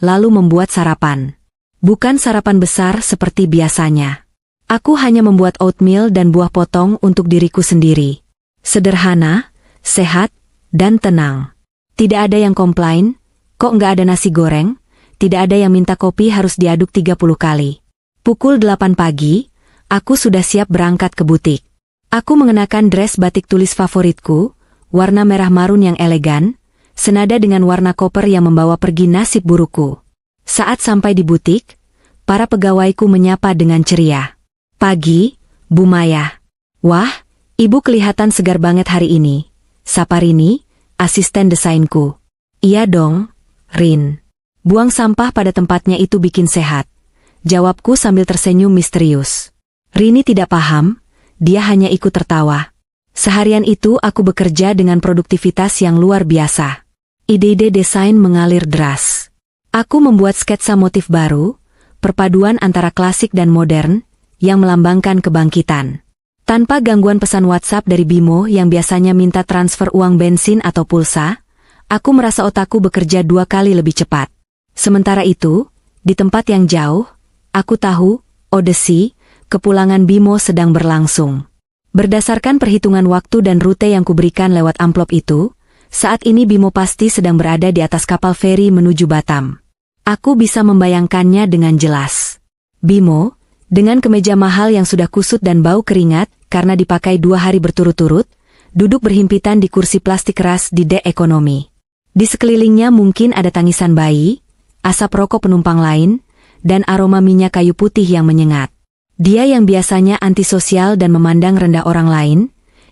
lalu membuat sarapan. Bukan sarapan besar seperti biasanya. Aku hanya membuat oatmeal dan buah potong untuk diriku sendiri. Sederhana, sehat, dan tenang. Tidak ada yang komplain, kok nggak ada nasi goreng? Tidak ada yang minta kopi harus diaduk 30 kali. Pukul 8 pagi, aku sudah siap berangkat ke butik. Aku mengenakan dress batik tulis favoritku, warna merah marun yang elegan, senada dengan warna koper yang membawa pergi nasib burukku. Saat sampai di butik, para pegawaiku menyapa dengan ceria. Pagi, Bu Maya. Wah, ibu kelihatan segar banget hari ini. Sapa Rini, asisten desainku. Iya dong, Rin. Buang sampah pada tempatnya itu bikin sehat. Jawabku sambil tersenyum misterius. Rini tidak paham, dia hanya ikut tertawa. Seharian itu aku bekerja dengan produktivitas yang luar biasa. Ide-ide desain mengalir deras. Aku membuat sketsa motif baru, perpaduan antara klasik dan modern, yang melambangkan kebangkitan. Tanpa gangguan pesan WhatsApp dari Bimo yang biasanya minta transfer uang bensin atau pulsa, aku merasa otakku bekerja 2 kali lebih cepat. Sementara itu, di tempat yang jauh, aku tahu, Odesi, kepulangan Bimo sedang berlangsung. Berdasarkan perhitungan waktu dan rute yang kuberikan lewat amplop itu, saat ini Bimo pasti sedang berada di atas kapal feri menuju Batam. Aku bisa membayangkannya dengan jelas. Bimo, dengan kemeja mahal yang sudah kusut dan bau keringat karena dipakai 2 hari berturut-turut, duduk berhimpitan di kursi plastik keras di dek ekonomi. Di sekelilingnya mungkin ada tangisan bayi, asap rokok penumpang lain, dan aroma minyak kayu putih yang menyengat. Dia yang biasanya antisosial dan memandang rendah orang lain,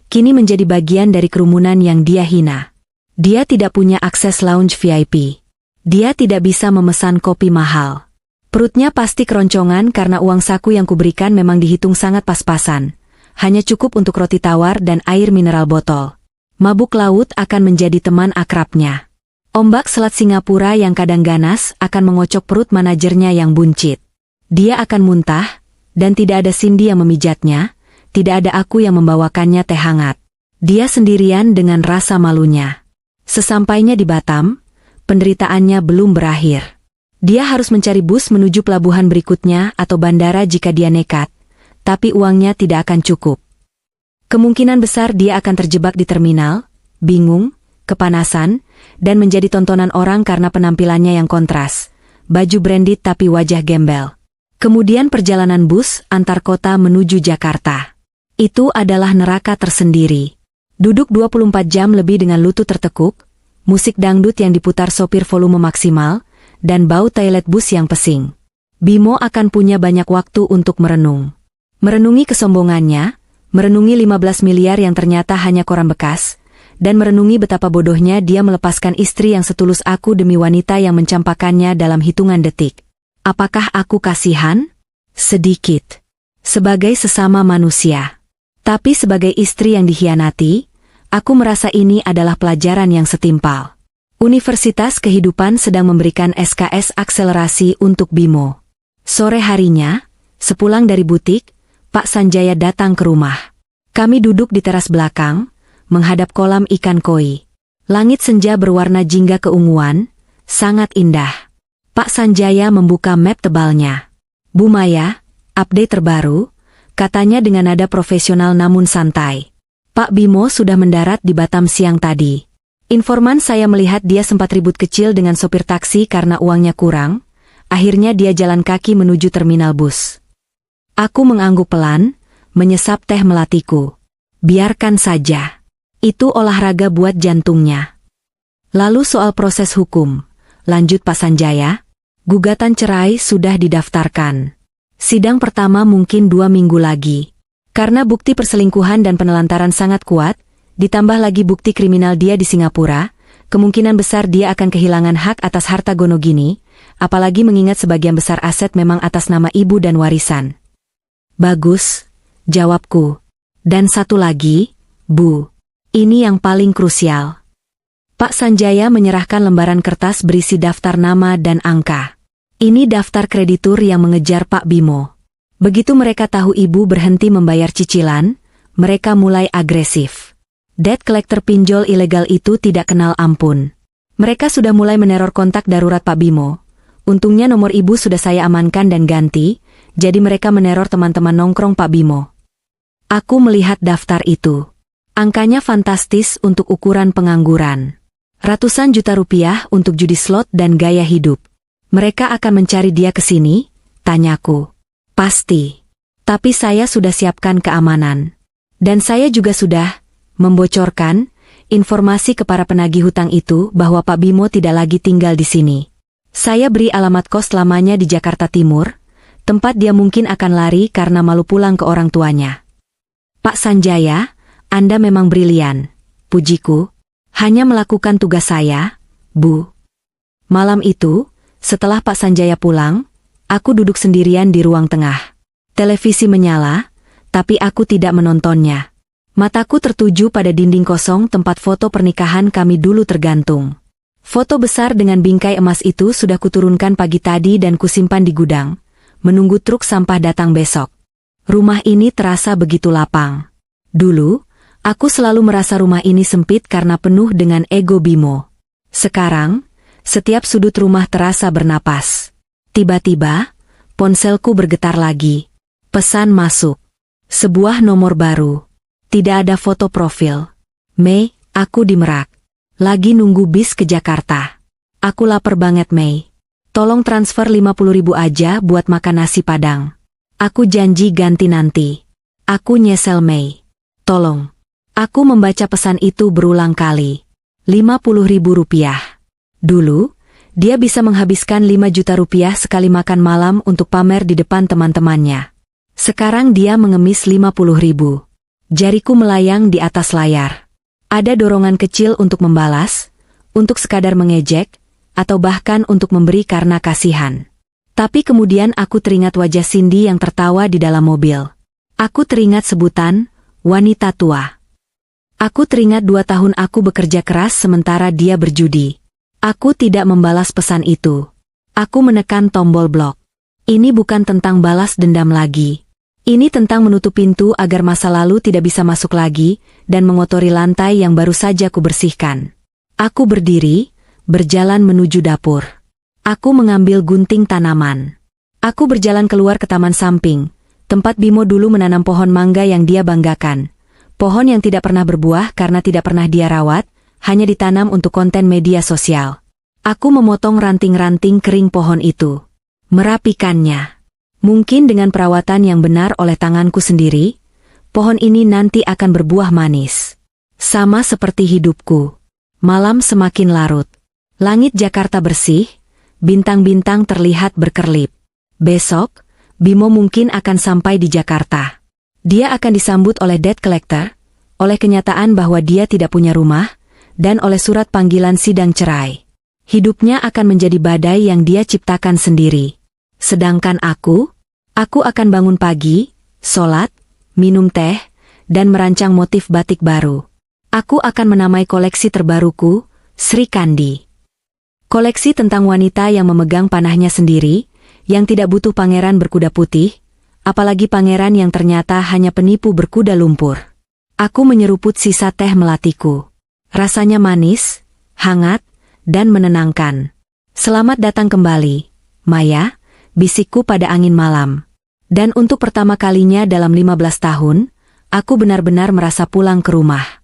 kini menjadi bagian dari kerumunan yang dia hina. Dia tidak punya akses lounge VIP. Dia tidak bisa memesan kopi mahal. Perutnya pasti keroncongan karena uang saku yang kuberikan memang dihitung sangat pas-pasan. Hanya cukup untuk roti tawar dan air mineral botol. Mabuk laut akan menjadi teman akrabnya. Ombak selat Singapura yang kadang ganas akan mengocok perut manajernya yang buncit. Dia akan muntah, dan tidak ada Cindy yang memijatnya, tidak ada aku yang membawakannya teh hangat. Dia sendirian dengan rasa malunya. Sesampainya di Batam, penderitaannya belum berakhir. Dia harus mencari bus menuju pelabuhan berikutnya atau bandara jika dia nekat, tapi uangnya tidak akan cukup. Kemungkinan besar dia akan terjebak di terminal, bingung, kepanasan, dan menjadi tontonan orang karena penampilannya yang kontras, baju branded tapi wajah gembel. Kemudian perjalanan bus antar kota menuju Jakarta. Itu adalah neraka tersendiri. Duduk 24 jam lebih dengan lutut tertekuk, musik dangdut yang diputar sopir volume maksimal, dan bau toilet bus yang pesing. Bimo akan punya banyak waktu untuk merenung. Merenungi kesombongannya, merenungi 15 miliar yang ternyata hanya koran bekas, dan merenungi betapa bodohnya dia melepaskan istri yang setulus aku demi wanita yang mencampakkannya dalam hitungan detik. Apakah aku kasihan? Sedikit. Sebagai sesama manusia. Tapi sebagai istri yang dikhianati, aku merasa ini adalah pelajaran yang setimpal. Universitas Kehidupan sedang memberikan SKS akselerasi untuk Bimo. Sore harinya, sepulang dari butik, Pak Sanjaya datang ke rumah. Kami duduk di teras belakang, menghadap kolam ikan koi. Langit senja berwarna jingga keunguan, sangat indah. Pak Sanjaya membuka map tebalnya. Bu Maya, update terbaru, katanya dengan nada profesional namun santai. Pak Bimo sudah mendarat di Batam siang tadi. Informan saya melihat dia sempat ribut kecil dengan sopir taksi karena uangnya kurang, akhirnya dia jalan kaki menuju terminal bus. Aku mengangguk pelan, menyesap teh melatiku. Biarkan saja. Itu olahraga buat jantungnya. Lalu soal proses hukum, lanjut Pak Sanjaya. Gugatan cerai sudah didaftarkan. Sidang pertama mungkin 2 minggu lagi. Karena bukti perselingkuhan dan penelantaran sangat kuat, ditambah lagi bukti kriminal dia di Singapura, kemungkinan besar dia akan kehilangan hak atas harta Gonogini, apalagi mengingat sebagian besar aset memang atas nama ibu dan warisan. Bagus, jawabku. Dan satu lagi, Bu. Ini yang paling krusial. Pak Sanjaya menyerahkan lembaran kertas berisi daftar nama dan angka. Ini daftar kreditur yang mengejar Pak Bimo. Begitu mereka tahu ibu berhenti membayar cicilan, mereka mulai agresif. Debt collector pinjol ilegal itu tidak kenal ampun. Mereka sudah mulai meneror kontak darurat Pak Bimo. Untungnya nomor ibu sudah saya amankan dan ganti, jadi mereka meneror teman-teman nongkrong Pak Bimo. Aku melihat daftar itu. Angkanya fantastis untuk ukuran pengangguran. Ratusan juta rupiah untuk judi slot dan gaya hidup. Mereka akan mencari dia ke sini? Tanyaku. Pasti. Tapi saya sudah siapkan keamanan. Dan saya juga sudah membocorkan informasi ke para penagih hutang itu bahwa Pak Bimo tidak lagi tinggal di sini. Saya beri alamat kos lamanya di Jakarta Timur, tempat dia mungkin akan lari karena malu pulang ke orang tuanya. Pak Sanjaya, Anda memang brilian, pujiku. Hanya melakukan tugas saya, Bu. Malam itu, setelah Pak Sanjaya pulang, aku duduk sendirian di ruang tengah. Televisi menyala, tapi aku tidak menontonnya. Mataku tertuju pada dinding kosong tempat foto pernikahan kami dulu tergantung. Foto besar dengan bingkai emas itu sudah kuturunkan pagi tadi dan kusimpan di gudang, menunggu truk sampah datang besok. Rumah ini terasa begitu lapang. Dulu, aku selalu merasa rumah ini sempit karena penuh dengan ego Bimo. Sekarang, setiap sudut rumah terasa bernapas. Tiba-tiba, ponselku bergetar lagi. Pesan masuk. Sebuah nomor baru. Tidak ada foto profil. Mei, aku di Merak. Lagi nunggu bis ke Jakarta. Aku lapar banget, Mei. Tolong transfer 50.000 aja buat makan nasi Padang. Aku janji ganti nanti. Aku nyesel, Mei. Tolong. Aku membaca pesan itu berulang kali. 50.000 rupiah. Dulu, dia bisa menghabiskan 5 juta rupiah sekali makan malam untuk pamer di depan teman-temannya. Sekarang dia mengemis 50.000. Jariku melayang di atas layar. Ada dorongan kecil untuk membalas, untuk sekadar mengejek, atau bahkan untuk memberi karena kasihan. Tapi kemudian aku teringat wajah Cindy yang tertawa di dalam mobil. Aku teringat sebutan, wanita tua. Aku teringat 2 tahun aku bekerja keras sementara dia berjudi. Aku tidak membalas pesan itu. Aku menekan tombol blok. Ini bukan tentang balas dendam lagi. Ini tentang menutup pintu agar masa lalu tidak bisa masuk lagi, dan mengotori lantai yang baru saja kubersihkan. Aku berdiri, berjalan menuju dapur. Aku mengambil gunting tanaman. Aku berjalan keluar ke taman samping, tempat Bimo dulu menanam pohon mangga yang dia banggakan. Pohon yang tidak pernah berbuah karena tidak pernah dia rawat, hanya ditanam untuk konten media sosial. Aku memotong ranting-ranting kering pohon itu. Merapikannya. Mungkin dengan perawatan yang benar oleh tanganku sendiri, pohon ini nanti akan berbuah manis. Sama seperti hidupku. Malam semakin larut. Langit Jakarta bersih, bintang-bintang terlihat berkerlip. Besok, Bimo mungkin akan sampai di Jakarta. Dia akan disambut oleh debt collector, oleh kenyataan bahwa dia tidak punya rumah, dan oleh surat panggilan sidang cerai. Hidupnya akan menjadi badai yang dia ciptakan sendiri. Sedangkan aku akan bangun pagi, sholat, minum teh, dan merancang motif batik baru. Aku akan menamai koleksi terbaruku, Sri Kandi. Koleksi tentang wanita yang memegang panahnya sendiri, yang tidak butuh pangeran berkuda putih, apalagi pangeran yang ternyata hanya penipu berkuda lumpur. Aku menyeruput sisa teh melatiku. Rasanya manis, hangat, dan menenangkan. Selamat datang kembali, Maya, bisikku pada angin malam. Dan untuk pertama kalinya dalam 15 tahun, aku benar-benar merasa pulang ke rumah.